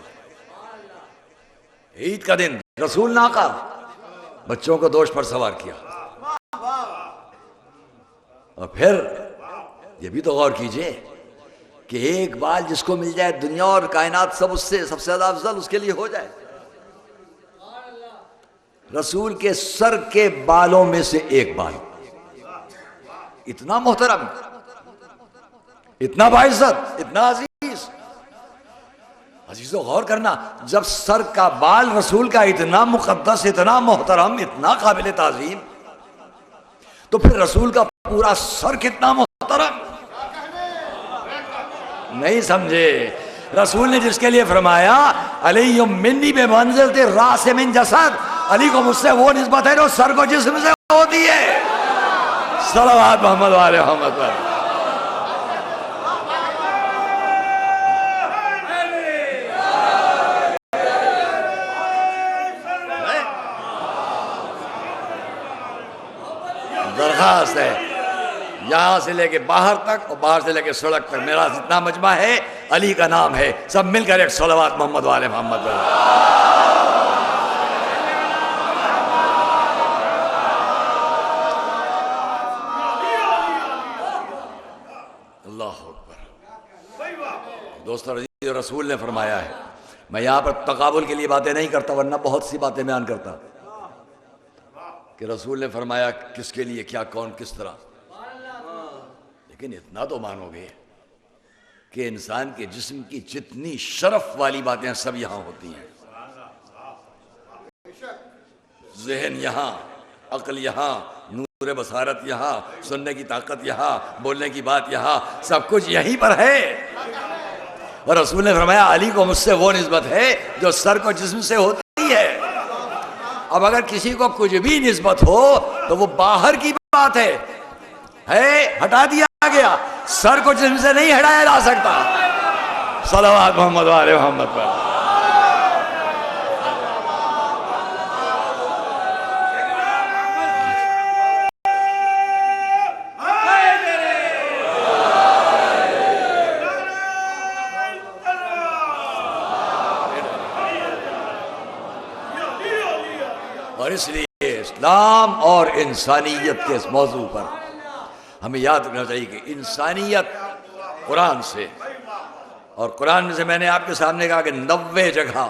عید کا دن رسول ناقہ، بچوں کو دوش پر سوار کیا۔ اور پھر یہ بھی تو غور کیجئے کہ ایک بال جس کو مل جائے دنیا اور کائنات سب اس سے سب سے زیادہ افضل اس کے لیے ہو جائے۔ رسول کے سر کے بالوں میں سے ایک بال اتنا محترم، اتنا باعزت، اتنا عزیز۔ عزیزو غور کرنا، جب سر کا بال رسول کا اتنا مقدس، اتنا محترم، اتنا قابل تعظیم، تو پھر رسول کا پورا سر کتنا محترم۔ نہیں سمجھے؟ رسول نے جس کے لیے فرمایا علی منی بمنزلۃ الراس من جسد، علی کو مجھ سے وہ نسبت ہے جو سر کو جسم سے ہوتی ہے. صلوات محمد والے محمد والے. درخواست ہے یہاں سے لے کے باہر تک اور باہر سے لے کے سڑک تک میرا جتنا مجمع ہے علی کا نام ہے, سب مل کر ایک صلوات محمد والے محمد والے. اللہ اکبر. دوستو رسول نے فرمایا ہے, میں یہاں پر تقابل کے لیے باتیں نہیں کرتا ورنہ بہت سی باتیں بیان کرتا, کہ رسول نے فرمایا کس کے لیے کیا, کون کس طرح, لیکن اتنا تو مانو گے کہ انسان کے جسم کی جتنی شرف والی باتیں سب یہاں ہوتی ہیں. ذہن یہاں, عقل یہاں, نور بصارت یہاں, سننے کی طاقت یہاں, بولنے کی بات یہاں, سب کچھ یہیں پر ہے. اور رسول نے فرمایا علی کو مجھ سے وہ نسبت ہے جو سر کو جسم سے ہوتی ہے. اب اگر کسی کو کچھ بھی نسبت ہو تو وہ باہر کی بات ہے, ہٹا دیا گیا, سر کو جسم سے نہیں ہٹایا جا سکتا. صلوات محمد والے محمد پر. اور اس لیے اسلام اور انسانیت کے اس موضوع پر ہمیں یاد رکھنا چاہیے کہ انسانیت قرآن سے, اور قرآن میں سے میں نے آپ کے سامنے کہا کہ 90 جگہ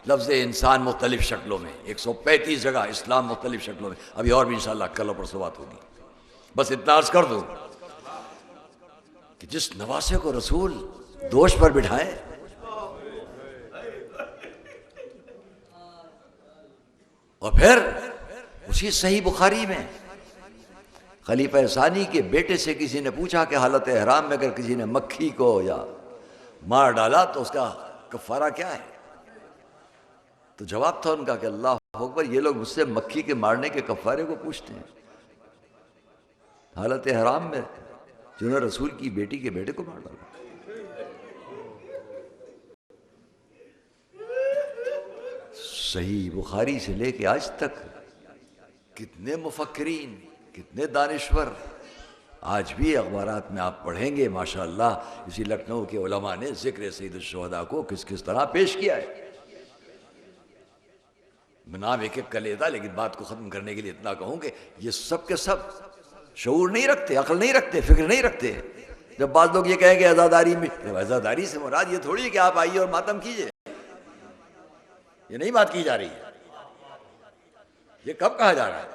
لفظ انسان مختلف شکلوں میں, 135 جگہ اسلام مختلف شکلوں میں. ابھی اور بھی انشاءاللہ کل اور پرسوں بات ہوگی. بس اتنا عرض کر دوں کہ جس نواسے کو رسول دوش پر بٹھائیں, اور پھر اسی صحیح بخاری میں خلیفہ ثانی کے بیٹے سے کسی نے پوچھا کہ حالت احرام میں اگر کسی نے مکھی کو یا مار ڈالا تو اس کا کفارہ کیا ہے؟ تو جواب تھا ان کا کہ اللہ اکبر, یہ لوگ مجھ سے مکھی کے مارنے کے کفارے کو پوچھتے ہیں, حالت احرام میں جنہوں نے رسول کی بیٹی کے بیٹے کو مار ڈالا. صحیح بخاری سے لے کے آج تک کتنے مفکرین, کتنے دانشور آج بھی اخبارات میں آپ پڑھیں گے ماشاءاللہ اسی لکھنؤ کے علماء نے ذکر سید الشہداء کو کس کس طرح پیش کیا ہے. میں نام ایک ایک کر لیتا, لیکن بات کو ختم کرنے کے لیے اتنا کہوں کہ یہ سب کے سب شعور نہیں رکھتے, عقل نہیں رکھتے, فکر نہیں رکھتے. جب بعض لوگ یہ کہیں کہ عزاداری میں, عزاداری سے مراد یہ تھوڑی ہے کہ آپ آئیے اور ماتم کیجئے, یہ نہیں بات کی جا رہی ہے. یہ کب کہا جا رہا ہے؟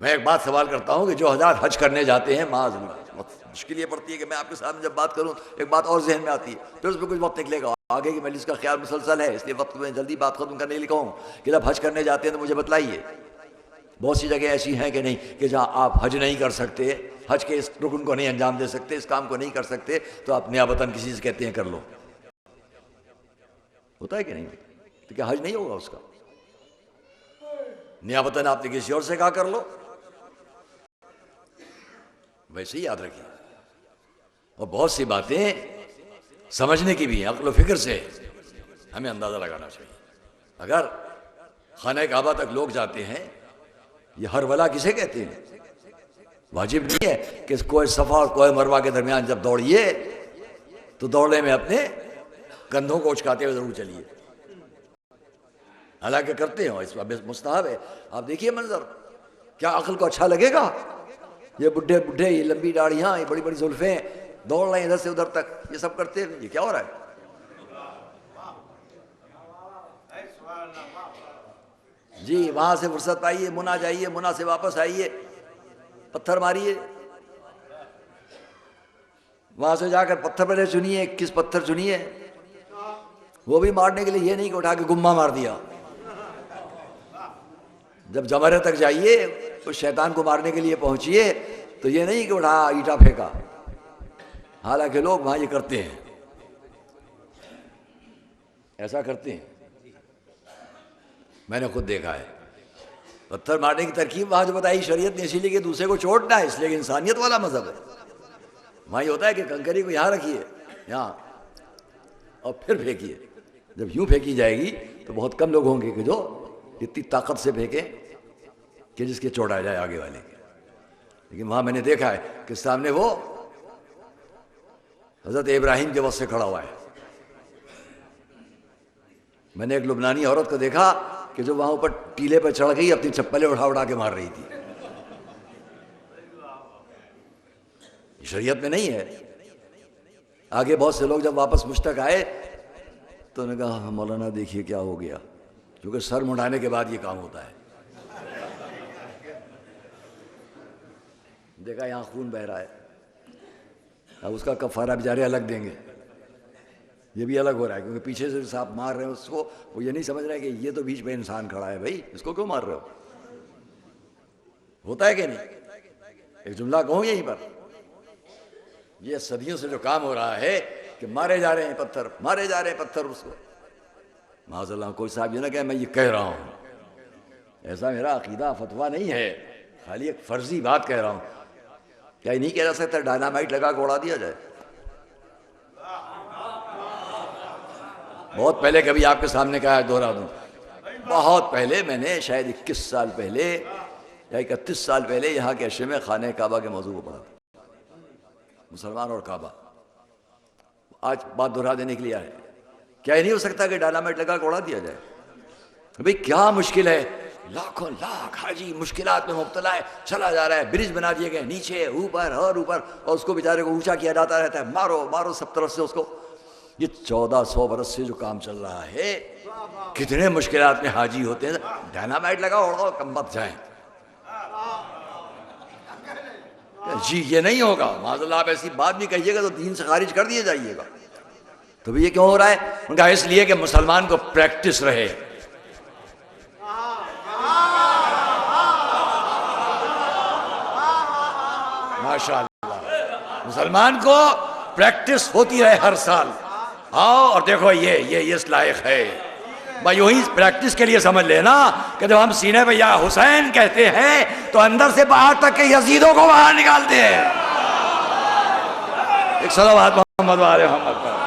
میں ایک بات سوال کرتا ہوں کہ جو حضرات حج کرنے جاتے ہیں, معاذ اللہ مشکل یہ پڑتی ہے کہ میں آپ کے سامنے جب بات کروں ایک بات اور ذہن میں آتی ہے, پھر اس میں کچھ وقت نکلے گا, آگے کی مجلس کا خیال مسلسل ہے, اس لیے وقت میں جلدی بات ختم کرنے کے لیے کہوں کہ جب حج کرنے جاتے ہیں تو مجھے بتلائیے بہت سی جگہ ایسی ہیں کہ نہیں کہ جہاں آپ حج نہیں کر سکتے, حج کے اس رکن کو نہیں انجام دے سکتے, اس کام کو نہیں کر سکتے, تو آپ نیابتاً کسی سے کہتے ہیں کر لو. ہوتا ہے کہ نہیں؟ تو کیا حج نہیں ہوگا اس کا؟ نیابتاً آپ نے کسی اور سے کہا کر لو. ویسے ہی یاد رکھیے. اور بہت سی باتیں سمجھنے کی بھی ہیں, عقل و فکر سے ہمیں اندازہ لگانا چاہیے. اگر خانہ کعبہ تک لوگ جاتے ہیں, یہ ہر ولا کسے کہتے ہیں؟ واجب نہیں ہے کہ کوئی صفا اور کوئی مروہ کے درمیان جب دوڑیے تو دوڑنے میں اپنے کندھوں کو اچکاتے ہوئے ضرور چلیے, حالانکہ کرتے ہو, اس وقت مستحب ہے. آپ دیکھیے منظر, کیا عقل کو اچھا لگے گا؟ یہ بڈھے بڈھے, یہ لمبی داڑیاں, یہ بڑی بڑی زلفیں, دوڑ رہے ہیں ادھر سے ادھر تک, یہ سب کرتے ہیں, یہ کیا ہو رہا ہے؟ جی وہاں سے فرصت پائیے, منا جائیے, منا سے واپس آئیے, پتھر ماریے, وہاں سے جا کر پتھر پہلے چنیے, کس پتھر چنیے, وہ بھی مارنے کے لیے یہ نہیں کہ اٹھا کے گمہ مار دیا. جب جمرے تک جائیے تو شیطان کو مارنے کے لیے پہنچیے تو یہ نہیں کہ اٹھا اینٹا پھینکا, حالانکہ لوگ وہاں یہ کرتے ہیں, ایسا کرتے ہیں. میں نے خود دیکھا ہے پتھر مارنے کی ترکیب وہاں جو بتائی شریعت نے اسی لیے کہ دوسرے کو چوٹنا ہے، اس لیے کہ انسانیت والا مذہب ہے. وہاں یہ ہوتا ہے کہ کنکری کو یہاں رکھیے یہاں اور پھر پھینکیے. جب یوں پھینکی جائے گی تو بہت کم لوگ ہوں گے کہ جو اتنی طاقت سے پھینکیں کہ جس کے چوٹ آ جائے آگے والے کے. لیکن وہاں میں نے دیکھا ہے کہ سامنے وہ حضرت ابراہیم کے وقت سے کھڑا ہوا ہے. میں نے ایک لبنانی عورت کو دیکھا کہ جو وہاں اوپر ٹیلے پر چڑھ گئی اپنی چپلیں اٹھا کے مار رہی تھی. شریعت میں نہیں ہے. آگے بہت سے لوگ جب واپس مجھ تک آئے تو انہوں نے کہا مولانا دیکھیے کیا ہو گیا، کیونکہ سر منڈانے کے بعد یہ کام ہوتا ہے. دیکھا یہاں خون بہ رہا ہے، اب اس کا کفارہ بیچارے الگ دیں گے. یہ بھی الگ ہو رہا ہے کیونکہ پیچھے سے صاحب مار رہے ہیں اس کو، وہ یہ نہیں سمجھ رہے کہ یہ تو بیچ میں انسان کھڑا ہے، بھائی اس کو کیوں مار رہے ہو؟ ہوتا ہے کہ نہیں؟ ایک جملہ کہوں یہیں پر، یہ صدیوں سے جو کام ہو رہا ہے کہ مارے جا رہے ہیں پتھر، مارے جا رہے ہیں پتھر اس کو. معاذ اللہ کوئی صاحب یہ نہ کہ میں یہ کہہ رہا ہوں، ایسا میرا عقیدہ فتویٰ نہیں ہے، خالی ایک فرضی بات کہہ رہا ہوں. کیا یہ نہیں کہہ سکتا ڈائنامائٹ لگا کے اڑا دیا جائے؟ بہت پہلے کبھی آپ کے سامنے کہا دوہرا دوں، بہت پہلے میں نے شاید 21 سال پہلے یا 31 سال پہلے یہاں کے عشرے میں خانہ کعبہ کے موضوع پر پڑھا تھا، مسلمان اور کعبہ. آج بات دہرا دینے کے لیے آئے. کیا یہ نہیں ہو سکتا کہ ڈائنامائٹ لگا کے اڑا دیا جائے؟ بھئی کیا مشکل ہے؟ لاکھوں لاکھ حاجی مشکلات میں مبتلا ہے، چلا جا رہا ہے، برج بنا دیے گئے نیچے اوپر اور اوپر، اور اس کو بیچارے کو اونچا کیا جاتا رہتا ہے، مارو مارو سب طرف سے اس کو. یہ 1400 برس سے جو کام چل رہا ہے، کتنے مشکلات میں حاجی ہوتے ہیں. ڈائنامائٹ لگا اڑاؤ کم بت جائیں. جی یہ نہیں ہوگا، معاذ اللہ آپ ایسی بات بھی کہیے گا تو دین سے خارج کر دیے جائیے گا. تو یہ کیوں ہو رہا ہے؟ ان کا اس لیے کہ مسلمان کو پریکٹس رہے. ماشاءاللہ مسلمان کو پریکٹس ہوتی رہے ہر سال. آؤ اور دیکھو یہ اس لائق ہے. بھائی یوں ہی پریکٹس کے لیے سمجھ لینا کہ جب ہم سینے پہ یا حسین کہتے ہیں تو اندر سے باہر تک کے یزیدوں کو باہر نکالتے ہیں. ایک صلوات محمد وآل محمد پر.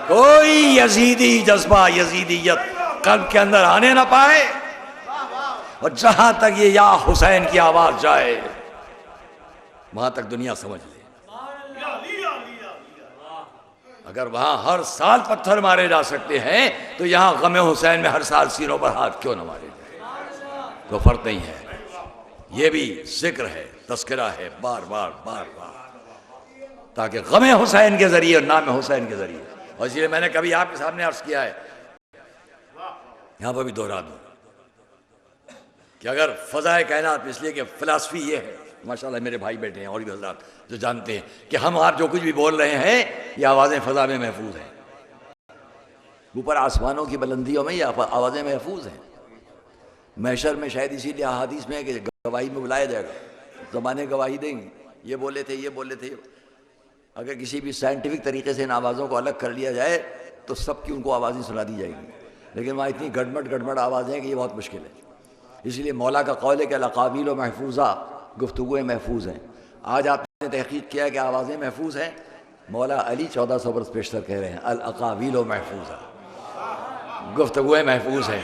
کوئی یزیدی جذبہ یزیدیت قلب کے اندر آنے نہ پائے، اور جہاں تک یہ یا حسین کی آواز جائے وہاں تک دنیا سمجھ لے. اگر وہاں ہر سال پتھر مارے جا سکتے ہیں تو یہاں غم حسین میں ہر سال سینوں پر ہاتھ کیوں نہ مارے جائے؟ کوئی فرق نہیں ہے. یہ بھی ذکر ہے، تذکرہ ہے، بار بار بار بار، تاکہ غم حسین کے ذریعے اور نام حسین کے ذریعے. اور اس لیے میں نے کبھی آپ کے سامنے عرض کیا ہے، یہاں پر بھی دوہرا دوں کہ اگر فضائے کائنات، اس لیے کہ فلسفی یہ ہے، ماشاءاللہ میرے بھائی بیٹھے ہیں اور بھی حضرات جو جانتے ہیں کہ ہم آپ جو کچھ بھی بول رہے ہیں یہ آوازیں فضا میں محفوظ ہیں. اوپر آسمانوں کی بلندیوں میں یہ آوازیں محفوظ ہیں. محشر میں شاید اسی لیے احادیث میں ہے کہ گواہی میں بلایا جائے گا، زبانیں گواہی دیں گی، یہ بولے تھے یہ بولے تھے. اگر کسی بھی سائنٹیفک طریقے سے ان آوازوں کو الگ کر لیا جائے تو سب کی ان کو آوازیں سنا دی جائیں گی، لیکن وہاں اتنی گڑبڑ آوازیں ہیں کہ یہ بہت مشکل ہے. اس لیے مولا کا قول ہے کہ الاقاویل محفوظہ، گفتگویں محفوظ ہیں. آج آپ نے تحقیق کیا کہ آوازیں محفوظ ہیں. مولا علی 1400 برس پیشتر کہہ رہے ہیں الاقاویل محفوظہ، گفتگویں محفوظ ہیں.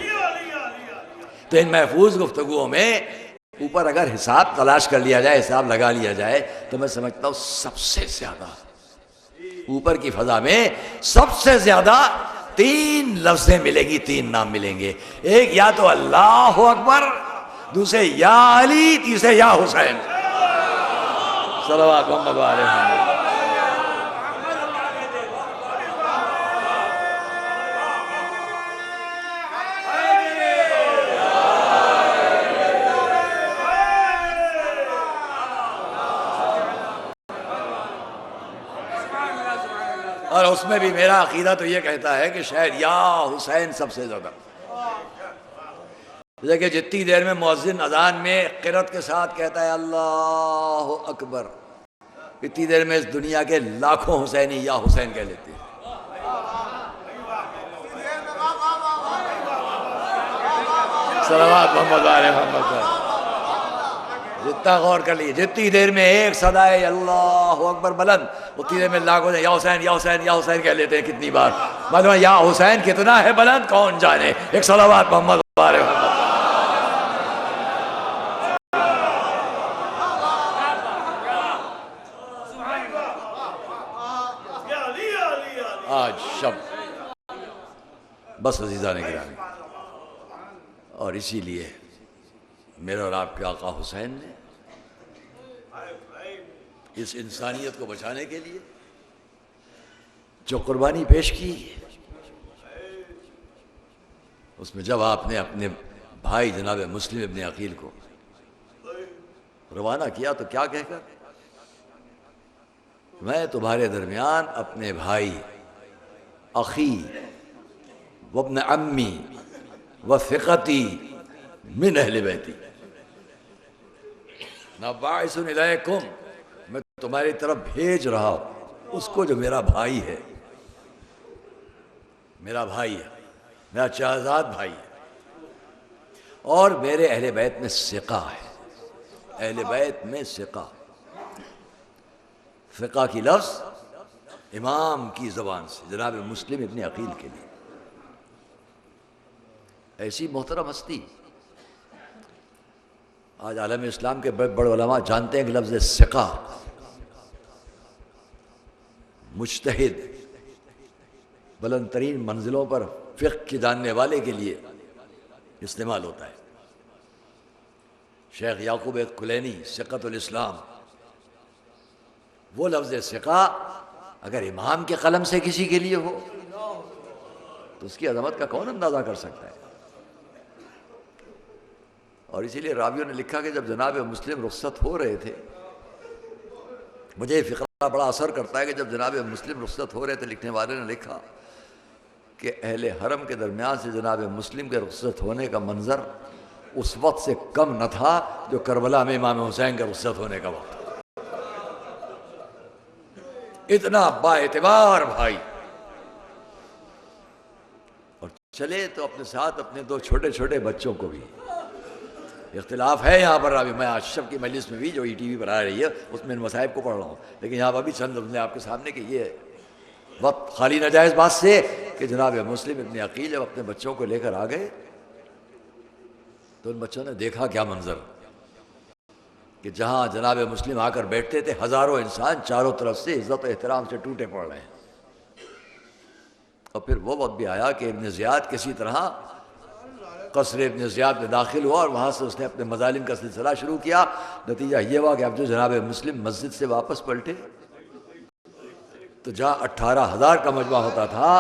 تو ان محفوظ گفتگوؤں میں اوپر اگر حساب تلاش کر لیا جائے، حساب لگا لیا جائے، تو میں سمجھتا ہوں سب سے زیادہ اوپر کی فضا میں سب سے زیادہ 3 لفظیں ملیں گی، 3 نام ملیں گے. ایک یا تو اللہ اکبر، دوسرے یا علی، تیسرے یا حسین. صلوات محمد وآل محمد. اور اس میں بھی میرا عقیدہ تو یہ کہتا ہے کہ شاید یا حسین سب سے زیادہ. دیکھیں جتنی دیر میں مؤذن اذان میں قرت کے ساتھ کہتا ہے اللہ اکبر، اتنی دیر میں اس دنیا کے لاکھوں حسینی یا حسین کہہ لیتے ہیں۔ صلوات محمد علیہ محمد۔ جتنا غور کر لیجیے، جتنی دیر میں ایک صدا ہے اللہ اکبر بلند، اتنی دیر میں لاکھوں یا حسین یا حسین یا حسین کہہ لیتے ہیں۔ کتنی بار معلوم ہے یا حسین کتنا ہے بلند کون جانے۔ ایک صلوات محمد علیہ محمد۔ آج شب بس عزیزان گرامی، اور اسی لیے میرے اور آپ کے آقا حسین نے اس انسانیت کو بچانے کے لیے جو قربانی پیش کی، اس میں جب آپ نے اپنے بھائی جناب مسلم ابن عقیل کو روانہ کیا تو کیا کہہ کر، میں تمہارے درمیان اپنے بھائی اخی وابن عمی وثقتی من اہل بیتی نبعث الیکم، میں تمہاری طرف بھیج رہا ہوں اس کو جو میرا بھائی ہے، میرا بھائی ہے، میرا شہزاد بھائی ہے، اور میرے اہل بیت میں ثقہ ہے۔ اہل بیت میں ثقہ، فقہ کی لفظ امام کی زبان سے جناب مسلم ابن عقیل کے لیے، ایسی محترم ہستی۔ آج عالم اسلام کے بڑے بڑے علماء جانتے ہیں کہ لفظ ثقہ مجتہد، بلند ترین منزلوں پر فقہ کی جاننے والے کے لیے استعمال ہوتا ہے۔ شیخ یعقوب کلینی ثقۃ الاسلام، وہ لفظ ثقہ اگر امام کے قلم سے کسی کے لیے ہو تو اس کی عظمت کا کون اندازہ کر سکتا ہے۔ اور اسی لیے راویوں نے لکھا کہ جب جناب مسلم رخصت ہو رہے تھے، مجھے یہ فقرہ بڑا اثر کرتا ہے کہ جب جناب مسلم رخصت ہو رہے تھے، لکھنے والے نے لکھا کہ اہل حرم کے درمیان سے جناب مسلم کے رخصت ہونے کا منظر اس وقت سے کم نہ تھا جو کربلا میں امام حسین کے رخصت ہونے کا وقت تھا۔ اتنا با اعتبار بھائی، اور چلے تو اپنے ساتھ اپنے دو چھوٹے چھوٹے بچوں کو بھی۔ اختلاف ہے یہاں پر، ابھی میں اشرف کی مجلس میں بھی جو ای ٹی وی پر آ رہی ہے اس میں ان مصائب کو پڑھ رہا ہوں، لیکن یہاں پر بھی چند لفظ آپ کے سامنے کہ یہ وقت خالی نہ جائے اس بات سے کہ جناب مسلم ابن عقیل جب اپنے بچوں کو لے کر آ گئے تو ان بچوں نے دیکھا کیا منظر کہ جہاں جناب مسلم آ کر بیٹھتے تھے ہزاروں انسان چاروں طرف سے عزت و احترام سے ٹوٹے پڑ رہے ہیں۔ اور پھر وہ وقت بھی آیا کہ ابن زیاد کسی طرح قصر ابن زیاد میں داخل ہوا اور وہاں سے اس نے اپنے مظالم کا سلسلہ شروع کیا۔ نتیجہ یہ ہوا کہ اب جو جناب مسلم مسجد سے واپس پلٹے تو جہاں 18,000 کا مجمع ہوتا تھا،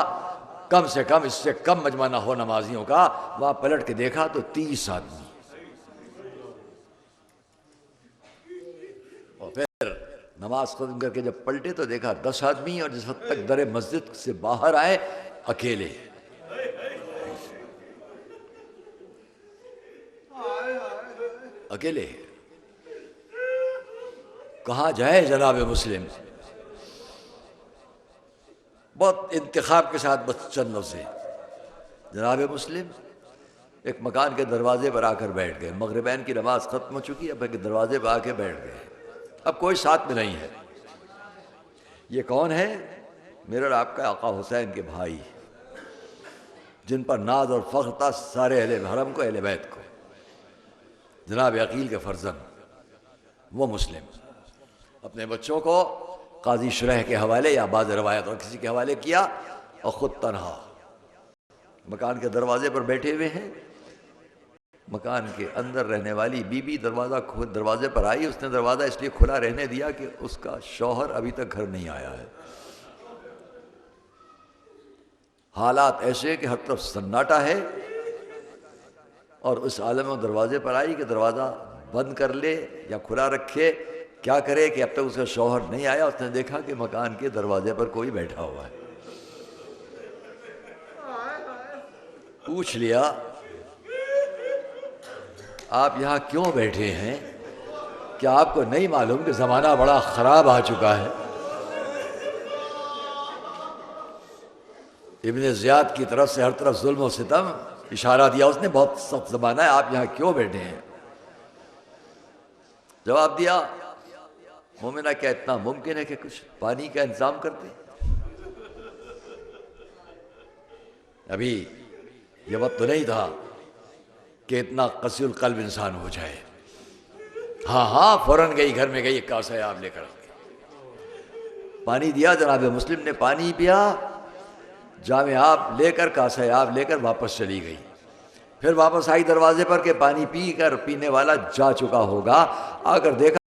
کم سے کم اس سے کم مجمع نہ ہو نمازیوں کا، وہاں پلٹ کے دیکھا تو 30 آدمی، اور پھر نماز ختم کر کے جب پلٹے تو دیکھا 10 آدمی، اور جس وقت تک در مسجد سے باہر آئے اکیلے۔ اکیلے کہاں جائے جناب مسلم؟ بہت انتخاب کے ساتھ بس چند لفظ ہیں۔ جناب مسلم ایک مکان کے دروازے پر آ کر بیٹھ گئے، مغربین کی نماز ختم ہو چکی، اب ایک دروازے پر آ کے بیٹھ گئے، اب کوئی ساتھ میں نہیں ہے۔ یہ کون ہے؟ میرے اور آپ کا آقا حسین کے بھائی، جن پر ناز اور فخر تھا سارے اہل حرم کو، اہل بیت کو، جناب عقیل کے فرزند وہ مسلم اپنے بچوں کو قاضی شرح کے حوالے یا بعض روایت اور کسی کے حوالے کیا، اور خود تنہا مکان کے دروازے پر بیٹھے ہوئے ہیں۔ مکان کے اندر رہنے والی بی بی دروازے پر آئی، اس نے دروازہ اس لیے کھلا رہنے دیا کہ اس کا شوہر ابھی تک گھر نہیں آیا ہے۔ حالات ایسے کہ ہر طرف سناٹا ہے، اور اس عالم میں دروازے پر آئی کہ دروازہ بند کر لے یا کھلا رکھے، کیا کرے کہ اب تک اس کا شوہر نہیں آیا۔ اس نے دیکھا کہ مکان کے دروازے پر کوئی بیٹھا ہوا ہے، پوچھ لیا آپ یہاں کیوں بیٹھے ہیں؟ کیا آپ کو نہیں معلوم کہ زمانہ بڑا خراب آ چکا ہے؟ ابن زیاد کی طرف سے ہر طرف ظلم و ستم، اشارہ دیا اس نے، بہت سخت زمانہ ہے، آپ یہاں کیوں بیٹھے ہیں؟ جواب دیا، مومنہ کیا اتنا ممکن ہے کہ کچھ پانی کا انتظام کر دیں؟ ابھی یہ وقت تو نہیں تھا کہ اتنا قسی القلب انسان ہو جائے۔ ہاں فوراً گئی، گھر میں گئی، ایک کاسہ آب لے کر پانی دیا، جناب مسلم نے پانی پیا، جام آب لے کر، کاسہ آب لے کر واپس چلی گئی۔ پھر واپس آئی دروازے پر کہ پانی پی کر پینے والا جا چکا ہوگا، آ کر دیکھا